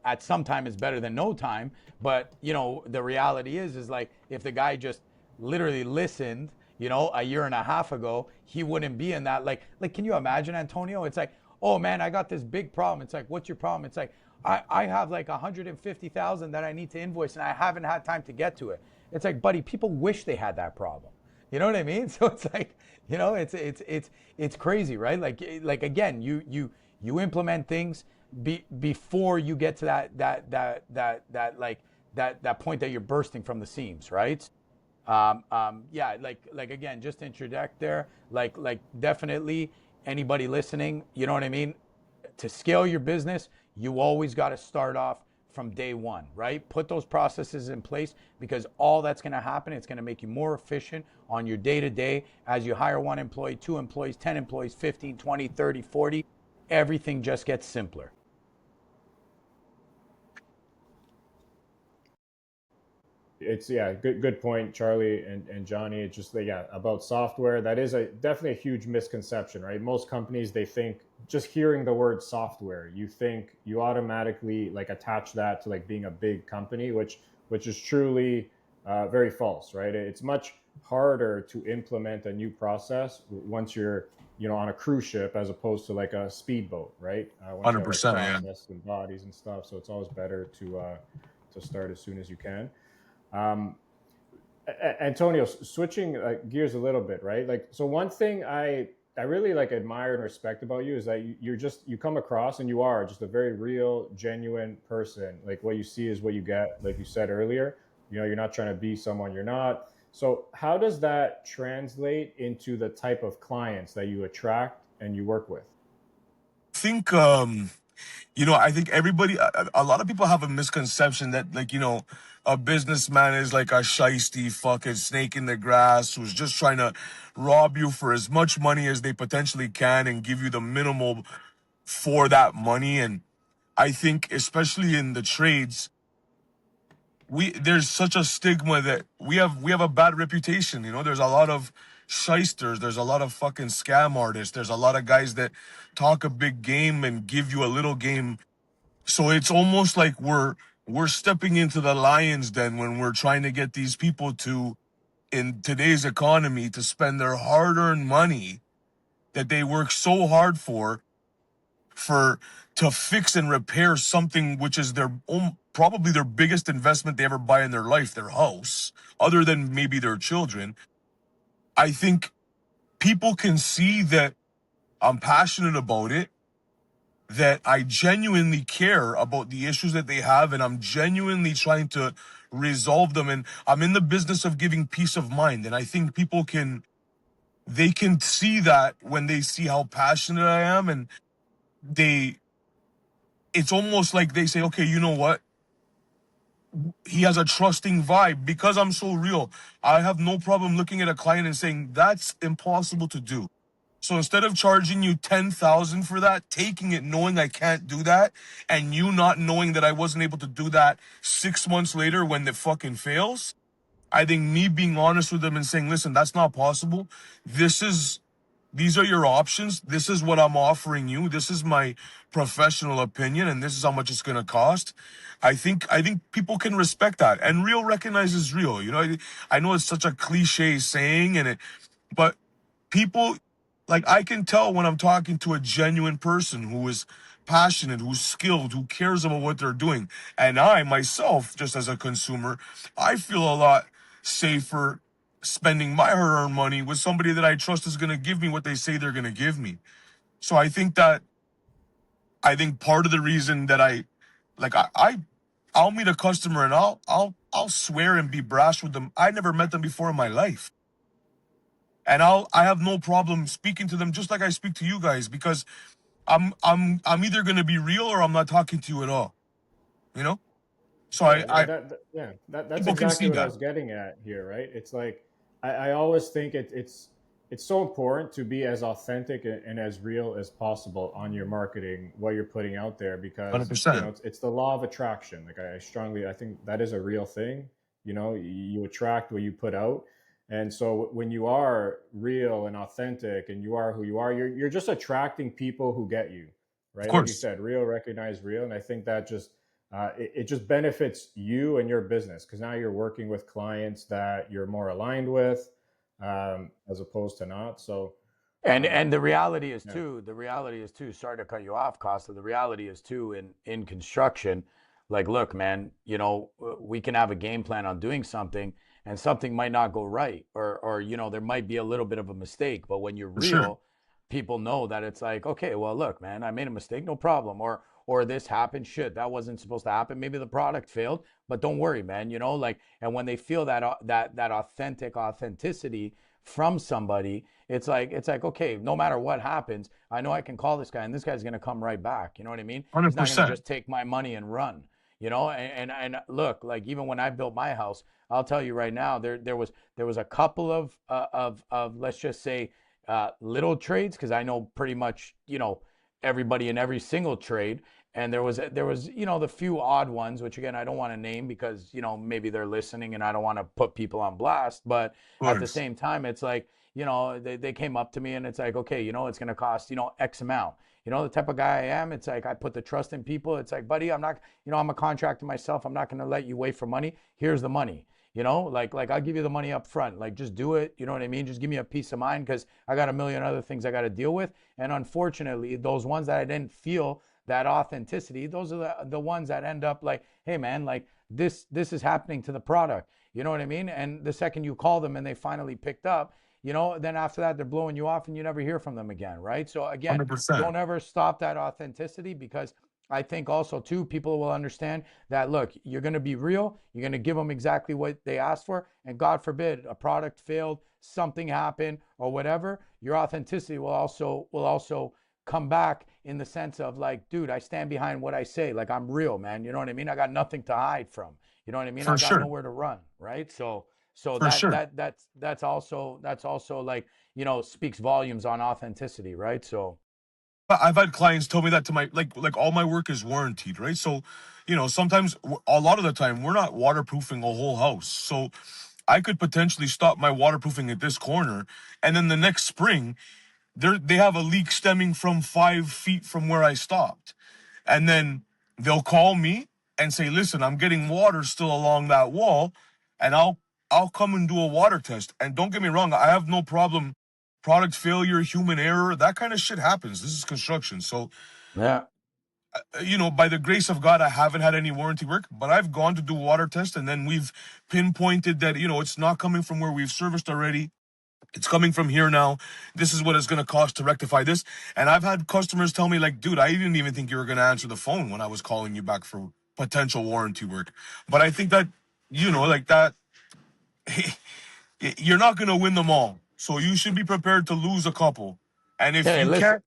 at some time is better than no time. But, the reality is like, if the guy just literally listened, a year and a half ago, he wouldn't be in that. Like, can you imagine, Antonio? It's like, oh man, I got this big problem. It's like, what's your problem? It's like, I have like 150,000 that I need to invoice and I haven't had time to get to it. It's like, buddy, people wish they had that problem. You know what I mean? So it's like, it's crazy, right? Like again, you implement things before you get to that point that you're bursting from the seams, right? Yeah, like again, just to interject there, like definitely anybody listening, you know what I mean? To scale your business, you always got to start off from day one, right? Put those processes in place, because all that's going to happen, it's going to make you more efficient on your day to day as you hire one employee, two employees, 10 employees, 15, 20, 30, 40. Everything just gets simpler. It's good point, Charlie and Johnny. It's just about software. That is definitely a huge misconception, right? Most companies, they think just hearing the word software, you automatically like attach that to like being a big company, which is truly very false, right? It's much harder to implement a new process once you're on a cruise ship as opposed to like a speedboat, right? Once you have like 100%, yeah. process and bodies and stuff, so it's always better to start as soon as you can. Um, Antonio, switching gears a little bit, right? Like, so one thing I really like admire and respect about you is that you come across and you are just a very real, genuine person. Like what you see is what you get. Like you said earlier, you're not trying to be someone you're not. So how does that translate into the type of clients that you attract and you work with? I think everybody, a lot of people have a misconception that, like, a businessman is like a shiesty fucking snake in the grass who's just trying to rob you for as much money as they potentially can and give you the minimal for that money. And I think, especially in the trades, there's such a stigma that we have a bad reputation. There's a lot of shysters, there's a lot of fucking scam artists, there's a lot of guys that talk a big game and give you a little game. So it's almost like we're stepping into the lion's den when we're trying to get these people to in today's economy to spend their hard-earned money that they work so hard for to fix and repair something which is their own, probably their biggest investment they ever buy in their life, their house, other than maybe their children. I think people can see that I'm passionate about it, that I genuinely care about the issues that they have, and I'm genuinely trying to resolve them. And I'm in the business of giving peace of mind. And I think people they can see that when they see how passionate I am, and it's almost like they say, okay, you know what? He has a trusting vibe because I'm so real. I have no problem looking at a client and saying, that's impossible to do. So instead of charging you 10,000 for that, taking it knowing I can't do that, and you not knowing that I wasn't able to do that 6 months later when it fucking fails, I think me being honest with them and saying, listen, that's not possible. These are your options. This is what I'm offering you. This is my professional opinion, and this is how much it's going to cost. I think people can respect that, and real recognizes real. You know, I know it's such a cliche saying, but people, like, I can tell when I'm talking to a genuine person who is passionate, who's skilled, who cares about what they're doing. And I myself, just as a consumer, I feel a lot safer spending my hard-earned money with somebody that I trust is going to give me what they say they're going to give me. So I think part of the reason that I'll meet a customer and I'll swear and be brash with them. I never met them before in my life. And I have no problem speaking to them just like I speak to you guys, because I'm either going to be real or I'm not talking to you at all. You know? So Yeah, I that's people can exactly see what I that. was getting at here, right? It's like I always think it's so important to be as authentic and as real as possible on your marketing, what you're putting out there, because 100%. it's the law of attraction. Like I think that is a real thing. You attract what you put out, and so when you are real and authentic and you are who you are, you're just attracting people who get you, Of right? Like you course. said, real recognize real, and I think that just it just benefits you and your business because now you're working with clients that you're more aligned with, as opposed to not. So, And um, yeah, the reality is too, sorry to cut you off, Costa. The reality is too in construction, like, look, man, we can have a game plan on doing something and something might not go right, or there might be a little bit of a mistake, but when you're For sure. real, people know that it's like, okay, well, look, man, I made a mistake, no problem. Or this happened, shit, that wasn't supposed to happen. Maybe the product failed, but don't worry, man, like, and when they feel that authenticity from somebody, it's like, okay, no matter what happens, I know I can call this guy and this guy's going to come right back. You know what I mean? He's not going to 100%. just take my money and run. And look, like, even when I built my house, I'll tell you right now, there was a couple of let's just say little trades, because I know pretty much everybody in every single trade. And there was the few odd ones, which again I don't want to name because maybe they're listening and I don't want to put people on blast. But Of at the course. same time, it's like, they came up to me and it's like, okay, it's going to cost X amount. The type of guy I am, it's like I put the trust in people. It's like, buddy, I'm not, I'm a contractor myself. I'm not going to let you wait for money. Here's the money. Like I'll give you the money up front. Like, just do it. You know what I mean? Just give me a peace of mind because I got a million other things I got to deal with. And unfortunately, those ones that I didn't feel that authenticity, those are the ones that end up like, hey man, like this is happening to the product. You know what I mean? And the second you call them and they finally picked up, then after that they're blowing you off and you never hear from them again, right? So again, 100%. don't ever stop that authenticity, because I think also too, people will understand that, look, you're going to be real, you're going to give them exactly what they asked for, and God forbid a product failed, something happened or whatever, your authenticity will also come back in the sense of like, dude, I stand behind what I say. Like, I'm real, man. You know what I mean? I got nothing to hide from. You know what I mean? For I got sure. nowhere to run, right? So For that sure. that that's also like, speaks volumes on authenticity, right? So I've had clients tell me that to my like all my work is warranted, right? So, sometimes a lot of the time we're not waterproofing a whole house. So, I could potentially stop my waterproofing at this corner, and then the next spring they have a leak stemming from 5 feet from where I stopped. And then they'll call me and say, listen, I'm getting water still along that wall. And I'll I'll come and do a water test. And don't get me wrong, I have no problem. Product failure, human error, that kind of shit happens. This is construction. So, Yeah. by the grace of God, I haven't had any warranty work, but I've gone to do water tests, and then we've pinpointed that, it's not coming from where we've serviced already. It's coming from here now. This is what it's going to cost to rectify this. And I've had customers tell me, like, dude, I didn't even think you were going to answer the phone when I was calling you back for potential warranty work. But I think that, like that, you're not going to win them all. So you should be prepared to lose a couple. And if Hey, listen.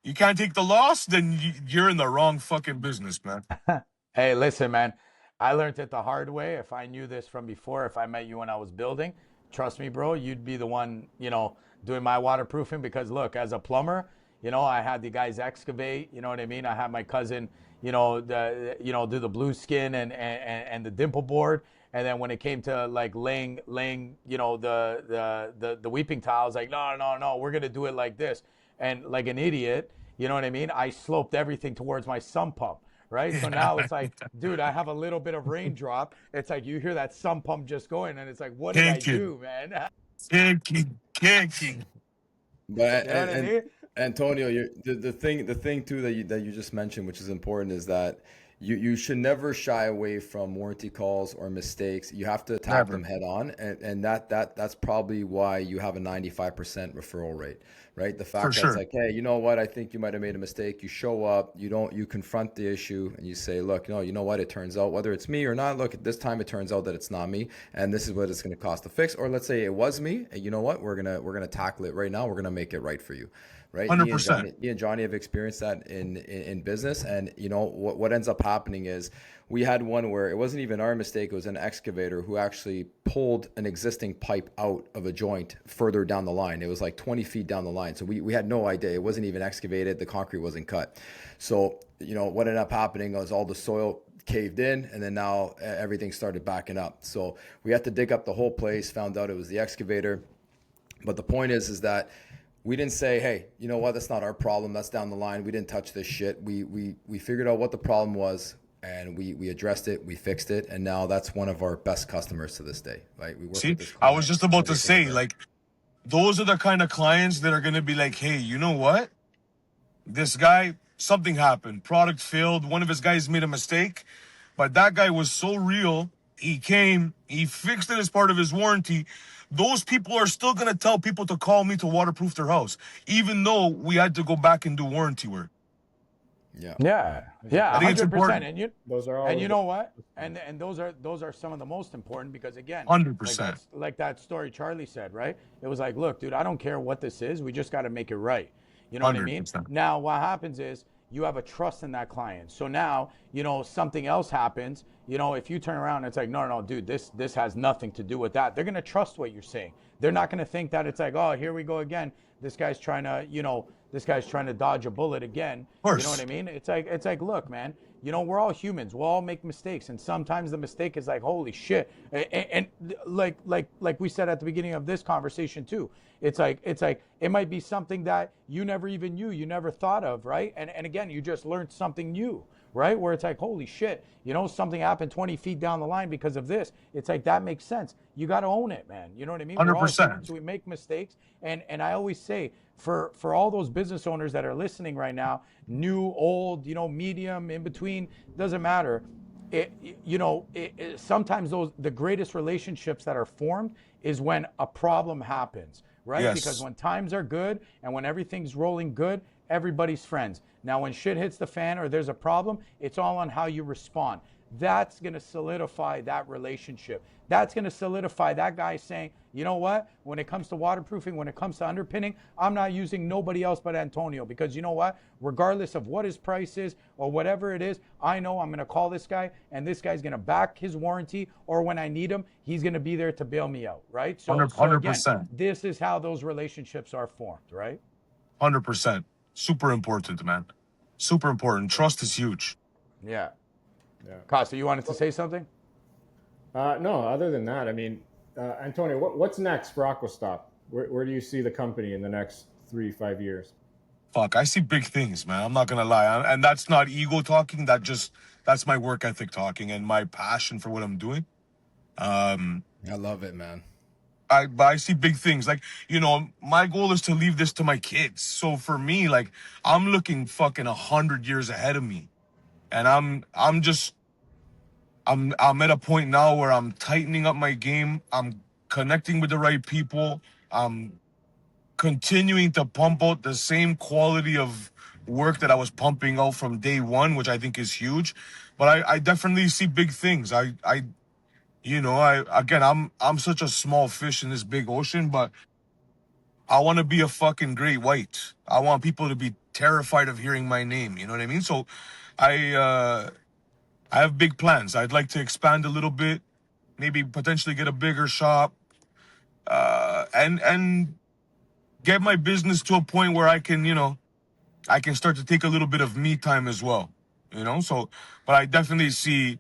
you can't take the loss, then you're in the wrong fucking business, man. Hey, listen, man. I learned it the hard way. If I knew this from before, if I met you when I was building, trust me, bro, you'd be the one, doing my waterproofing. Because look, as a plumber, I had the guys excavate. You know what I mean? I had my cousin, do the blue skin and the dimple board. And then when it came to like laying, the weeping tiles, like, no, we're gonna do it like this. And like an idiot, you know what I mean? I sloped everything towards my sump pump, right? So now it's like, dude, I have a little bit of raindrop. It's like you hear that sump pump just going, and it's like, what did I do, man? Kicking. But You know what I mean? Antonio, the thing too that you just mentioned, which is important, is that you should never shy away from warranty calls or mistakes. You have to attack them head on, and that's probably why you have a 95% referral rate, right? The fact that it's like, hey, you know what? I think you might have made a mistake. You show up, you confront the issue, and you say, look, you know what? It turns out, whether it's me or not, look, this time it turns out that it's not me, and this is what it's going to cost to fix. Or let's say it was me, and you know what? We're gonna tackle it right now. We're gonna make it right for you. Right, 100%. Me and Johnny have experienced that in business, and what ends up happening is we had one where it wasn't even our mistake; it was an excavator who actually pulled an existing pipe out of a joint further down the line. It was like 20 feet down the line, so we had no idea. It wasn't even excavated; the concrete wasn't cut. So what ended up happening was all the soil caved in, and then now everything started backing up. So we had to dig up the whole place. Found out it was the excavator, but the point is that we didn't say, hey, you know what? That's not our problem. That's down the line. We didn't touch this shit. We figured out what the problem was, and we addressed it. We fixed it, and now that's one of our best customers to this day. Right? We work with this I was just about to say, like, those are the kind of clients that are going to be like, hey, you know what? This guy, something happened. Product failed. One of his guys made a mistake, but that guy was so real. He came, he fixed it as part of his warranty. Those people are still going to tell people to call me to waterproof their house, even though we had to go back and do warranty work. Yeah. Yeah, I think it's 100%. important. And Those are all. and you know what? And those are some of the most important, because again, 100%. like that story Charlie said, right? It was like, look, dude, I don't care what this is. We just got to make it right. You know what I mean? 100%. Now, what happens is you have a trust in that client. So now, something else happens. If you turn around and it's like, no, dude, this has nothing to do with that. They're going to trust what you're saying. They're not going to think that it's like, oh, here we go again. This guy's trying to dodge a bullet again. You know what I mean? It's like, look, man, we're all humans. We'll all make mistakes. And sometimes the mistake is like, holy shit. And like we said at the beginning of this conversation too, it's like, it might be something that you never even knew, you never thought of, right? And again, you just learned something new, right? Where it's like, holy shit, something happened 20 feet down the line because of this. It's like, that makes sense. You got to own it, man. You know what I mean? 100%. We're all humans, we make mistakes. And I always say, for all those business owners that are listening right now, new, old, medium, in between, doesn't matter. Sometimes the greatest relationships that are formed is when a problem happens, right? Yes. Because when times are good and when everything's rolling good, everybody's friends. Now, when shit hits the fan or there's a problem, it's all on how you respond. That's going to solidify that relationship. That's going to solidify that guy saying, you know what? When it comes to waterproofing, when it comes to underpinning, I'm not using nobody else but Antonio, because you know what? Regardless of what his price is or whatever it is, I know I'm going to call this guy, and this guy's going to back his warranty, or when I need him, he's going to be there to bail me out, right? So, 100%. Again, this is how those relationships are formed, right? 100%. Super important, man. Super important. Trust is huge. Yeah. Costa, you wanted to say something? No, other than that, I mean, Antonio, what's next for AquaSTOP? Where do you see the company in the next 3-5 years? Fuck, I see big things, man. I'm not gonna lie, and that's not ego talking. That's my work ethic talking and my passion for what I'm doing. I love it, man. But I see big things. Like, my goal is to leave this to my kids. So for me, like, I'm looking fucking 100 years ahead of me. And I'm at a point now where I'm tightening up my game. I'm connecting with the right people. I'm continuing to pump out the same quality of work that I was pumping out from day one, which I think is huge. But I definitely see big things. I'm such a small fish in this big ocean, but I want to be a fucking great white. I want people to be terrified of hearing my name. You know what I mean? So I have big plans. I'd like to expand a little bit, maybe potentially get a bigger shop, and get my business to a point where I can start to take a little bit of me time as well. So, but I definitely see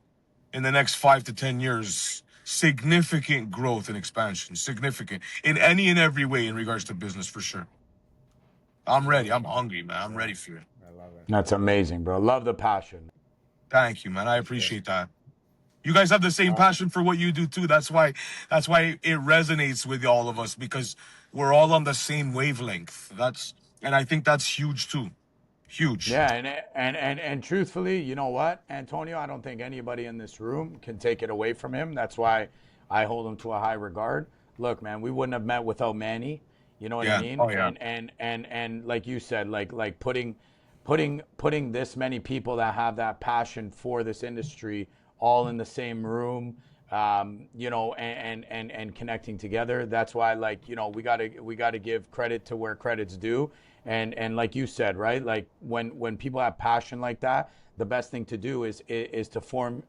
in the next 5 to 10 years significant growth and expansion, significant in any and every way in regards to business for sure. I'm ready. I'm hungry, man. I'm ready for it. I love it. That's amazing, bro. Love the passion. Thank you, man. I appreciate that. You guys have the same passion for what you do too. That's why it resonates with all of us, because we're all on the same wavelength. And I think that's huge too. Huge. Yeah, and truthfully, you know what, Antonio, I don't think anybody in this room can take it away from him. That's why I hold him to a high regard. Look, man, we wouldn't have met without Manny. You know what I Yeah. mean? Oh yeah. And like you said, like putting this many people that have that passion for this industry all in the same room, and connecting together. That's why, like, we gotta give credit to where credit's due. And like you said, right? Like when people have passion like that, the best thing to do is to form,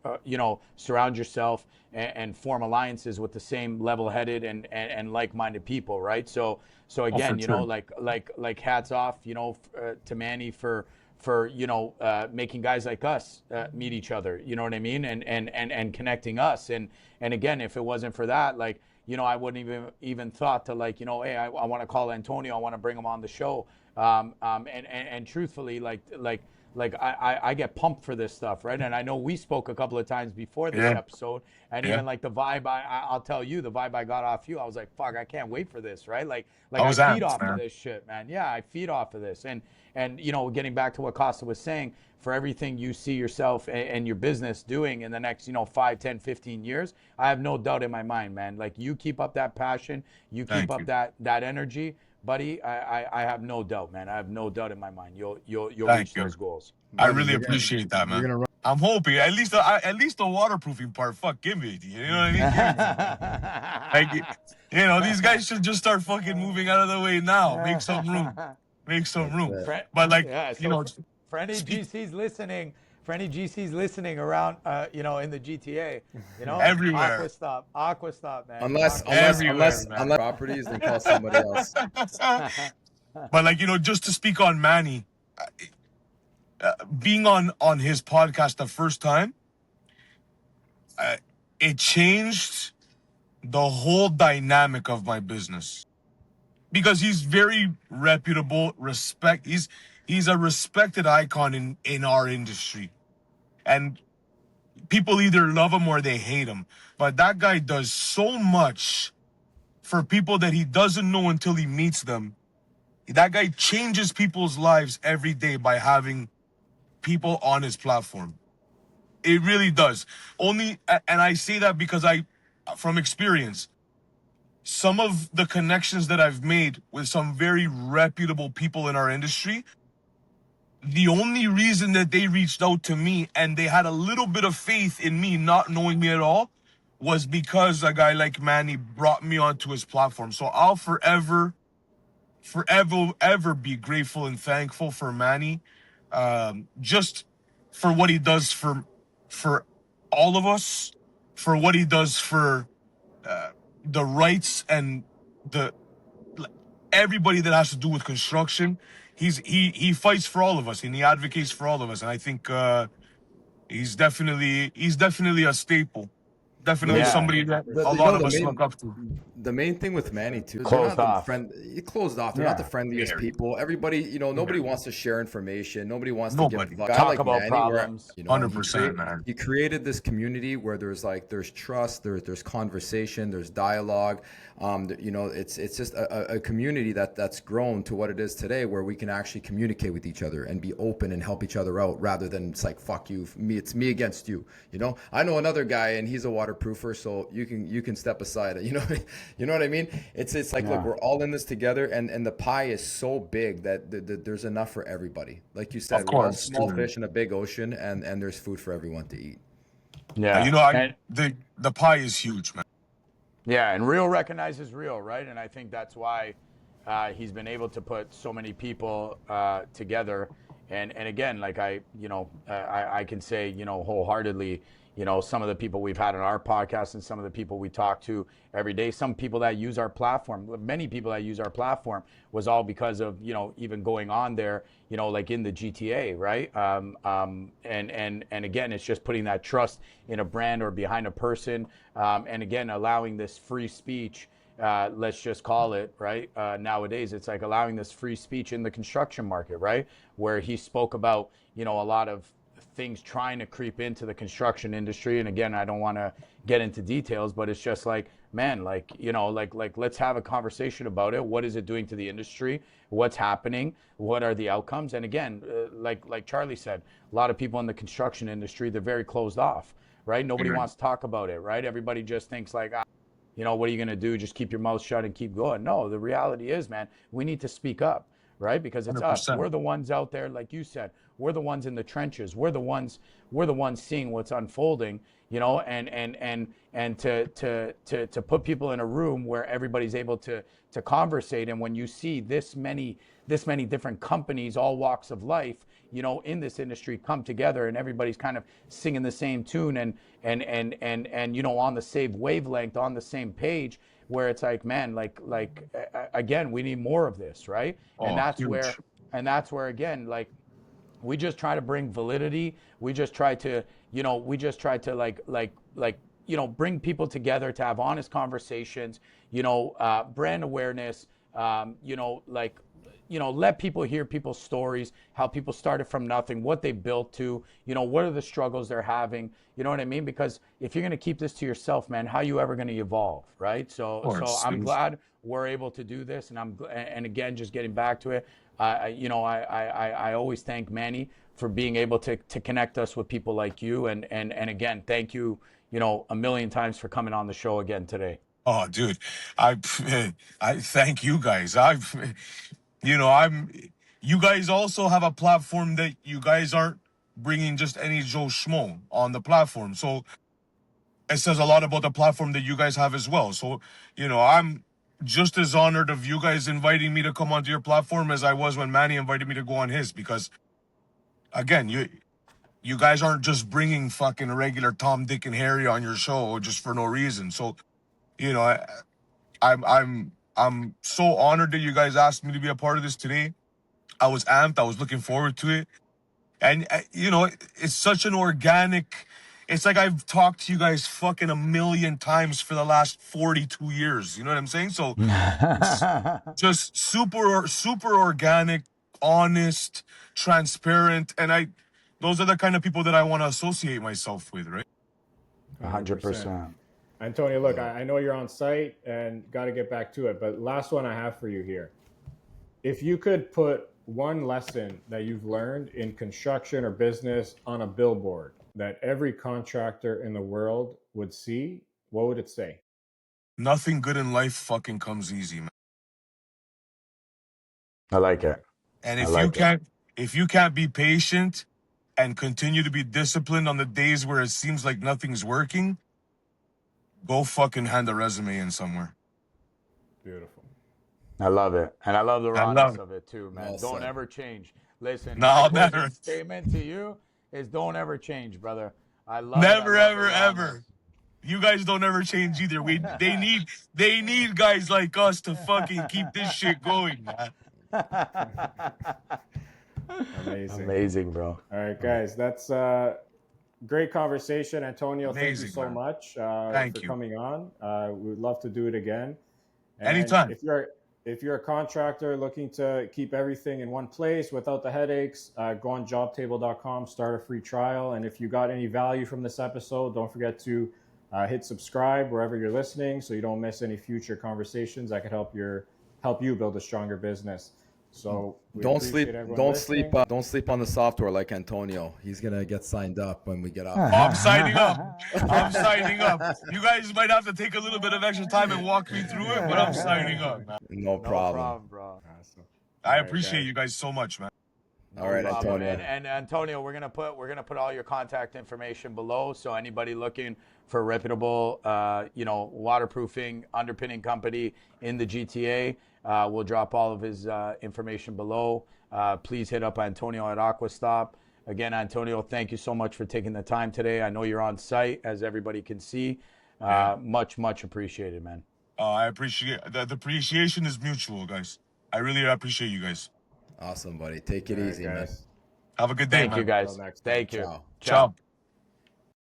surround yourself and form alliances with the same level-headed and like-minded people, right? So Oh, for again, sure. like hats off, to Manny for making guys like us meet each other. You know what I mean? And connecting us. And again, if it wasn't for that, like, I wouldn't even thought to, like, hey, I want to call Antonio. I want to bring him on the show. And truthfully, like I get pumped for this stuff, right? And I know we spoke a couple of times before this Yeah. episode, and Yeah. even like the vibe, I'll tell you, the vibe I got off you, I was like, fuck, I can't wait for this, right? Like I I was feed amped, off of man. this shit, man. Yeah, I feed off of this. And getting back to what Costa was saying, for everything you see yourself and your business doing in the next 5, 10, 15 years, I have no doubt in my mind, man. Like, you keep up that passion, you keep Thank up you. that energy, buddy. I have no doubt, man. I have no doubt in my mind you'll Thank reach you. those goals. I Buddy, really appreciate that, you're man. gonna run. I'm hoping at least the waterproofing part. Fuck, give me. You know what I mean? Give it to me. Like, these guys should just start fucking moving out of the way now. Make some room. Make some That's room. it. But like, Yeah. you So know, for any speak GCs listening, around, in the GTA, everywhere. AquaSTOP, man, Unless unless AquaSTOP. Everywhere, unless man. unless properties, then call somebody else. But like, just to speak on Manny, being on his podcast the first time, it changed the whole dynamic of my business, because he's very reputable, he's a respected icon in our industry, and people either love him or they hate him. But that guy does so much for people that he doesn't know until he meets them. That guy changes people's lives every day by having people on his platform. It really does. And I say that because from experience, some of the connections that I've made with some very reputable people in our industry, the only reason that they reached out to me and they had a little bit of faith in me, not knowing me at all, was because a guy like Manny brought me onto his platform. So I'll forever be grateful and thankful for Manny, just for what he does for all of us, for what he does for the rights and the everybody that has to do with construction. He fights for all of us and he advocates for all of us, and I think he's definitely a staple. definitely Yeah. somebody that The, a you lot know, of the us main look up to. the main thing with Manny too is Closed they're not off. closed off. They're not the Yeah. friendliest Yeah. people. Everybody, you know, nobody wants to share information. Nobody wants to give Nobody. advice. A guy Talk like about Manny, where problems. you know, 100%, man. he created this community where there's trust, there's conversation, there's dialogue. You know, it's just a community that's grown to what it is today, where we can actually communicate with each other and be open and help each other out, rather than it's like fuck you, it's me against you. You know, I know another guy and he's a waterproofer, so you can step aside. You know, you know what I mean? It's like, look, we're all in this together, and the pie is so big that there's enough for everybody. Like you said, Of we're all course, small dude. fish in a big ocean, and there's food for everyone to eat. Yeah. You know, And the pie is huge, man. yeah, and real recognizes real, right? And I think that's why he's been able to put so many people together. And again, like I can say, you know, wholeheartedly, you know, some of the people we've had on our podcast and some of the people we talk to every day, some people that use our platform, many people that use our platform, was all because of, you know, even going on there, you know, like in the GTA, right? And again, it's just putting that trust in a brand or behind a person, and again, allowing this free speech. Let's just call it, right? Nowadays, it's like allowing this free speech in the construction market, right? Where he spoke about, you know, a lot of things trying to creep into the construction industry. And again, I don't want to get into details, but it's just like, man, like, you know, like let's have a conversation about it. What is it doing to the industry? What's happening? What are the outcomes? And again, like Charlie said, a lot of people in the construction industry, they're very closed off, right? Nobody wants to talk about it, right? Everybody just thinks like, you know, what are you going to do? Just keep your mouth shut and keep going. No, the reality is, man, we need to speak up, right? Because it's us. 100%. We're the ones out there, like you said. We're the ones in the trenches. We're the ones seeing what's unfolding, you know, and to put people in a room where everybody's able to conversate. And when you see this many different companies, all walks of life, you know, in this industry come together, and everybody's kind of singing the same tune and you know, on the same wavelength, on the same page, where it's like, man, like again, we need more of this, right? And that's Huge. where again, like, we just try to bring validity. We just try to, you know, you know, bring people together to have honest conversations, you know, brand awareness, you know, like, you know, let people hear people's stories, how people started from nothing, what they built to, you know, what are the struggles they're having, you know what I mean? Because if you're going to keep this to yourself, man, how are you ever going to evolve, right? So I'm glad we're able to do this, and again, just getting back to it, you know, I always thank Manny for being able to connect us with people like you, and again, thank you, you know, a million times for coming on the show again today. Oh, dude, I thank you guys. You know, you guys also have a platform that you guys aren't bringing just any Joe Schmo on the platform. So it says a lot about the platform that you guys have as well. So, you know, I'm just as honored of you guys inviting me to come onto your platform as I was when Manny invited me to go on his, because again, you guys aren't just bringing fucking regular Tom, Dick, and Harry on your show just for no reason. So, you know, I'm so honored that you guys asked me to be a part of this today. I was amped. I was looking forward to it. And, you know, it's such an organic, it's like I've talked to you guys fucking a million times for the last 42 years. You know what I'm saying? So it's just super organic, honest, transparent. And those are the kind of people that I want to associate myself with, right? 100%. Antonio, look, I know you're on site and got to get back to it, but last one I have for you here. If you could put one lesson that you've learned in construction or business on a billboard that every contractor in the world would see, what would it say? Nothing good in life fucking comes easy, man. I like it. And if you can't be patient and continue to be disciplined on the days where it seems like nothing's working, go fucking hand a resume in somewhere. Beautiful. I love it. And I love the rawness of it too, man. Well Don't said. ever change. Listen, No, my never. closing statement to you is don't ever change, brother. I love Never, it. I love ever, the ever. rawness. You guys don't ever change either. They need guys like us to fucking keep this shit going, man. Amazing. Amazing, bro. All right, guys, that's great conversation, Antonio. Thank you Amazing, so man. much Thank for you. coming on. We'd love to do it again. And Anytime. if you're a contractor looking to keep everything in one place without the headaches, go on jobtable.com, start a free trial. And if you got any value from this episode, don't forget to hit subscribe wherever you're listening so you don't miss any future conversations that could help you build a stronger business. So don't sleep listening. don't sleep on the software like Antonio. He's gonna get signed up when we get off. I'm signing up. I'm signing up. You guys might have to take a little bit of extra time and walk me through it, but I'm signing up, man. No problem. Bro. Awesome. I appreciate you guys so much, man. All right, problem. Antonio. And Antonio, we're gonna put all your contact information below. So anybody looking for a reputable, waterproofing underpinning company in the GTA, we'll drop all of his information below. Please hit up Antonio at AquaSTOP. Again, Antonio, thank you so much for taking the time today. I know you're on site, as everybody can see. Much appreciated, man. I appreciate the appreciation is mutual, guys. I really appreciate you guys. Awesome, buddy. Take it easy, man. Have a good day, man. Thank you, guys. Thank you. Ciao. Ciao.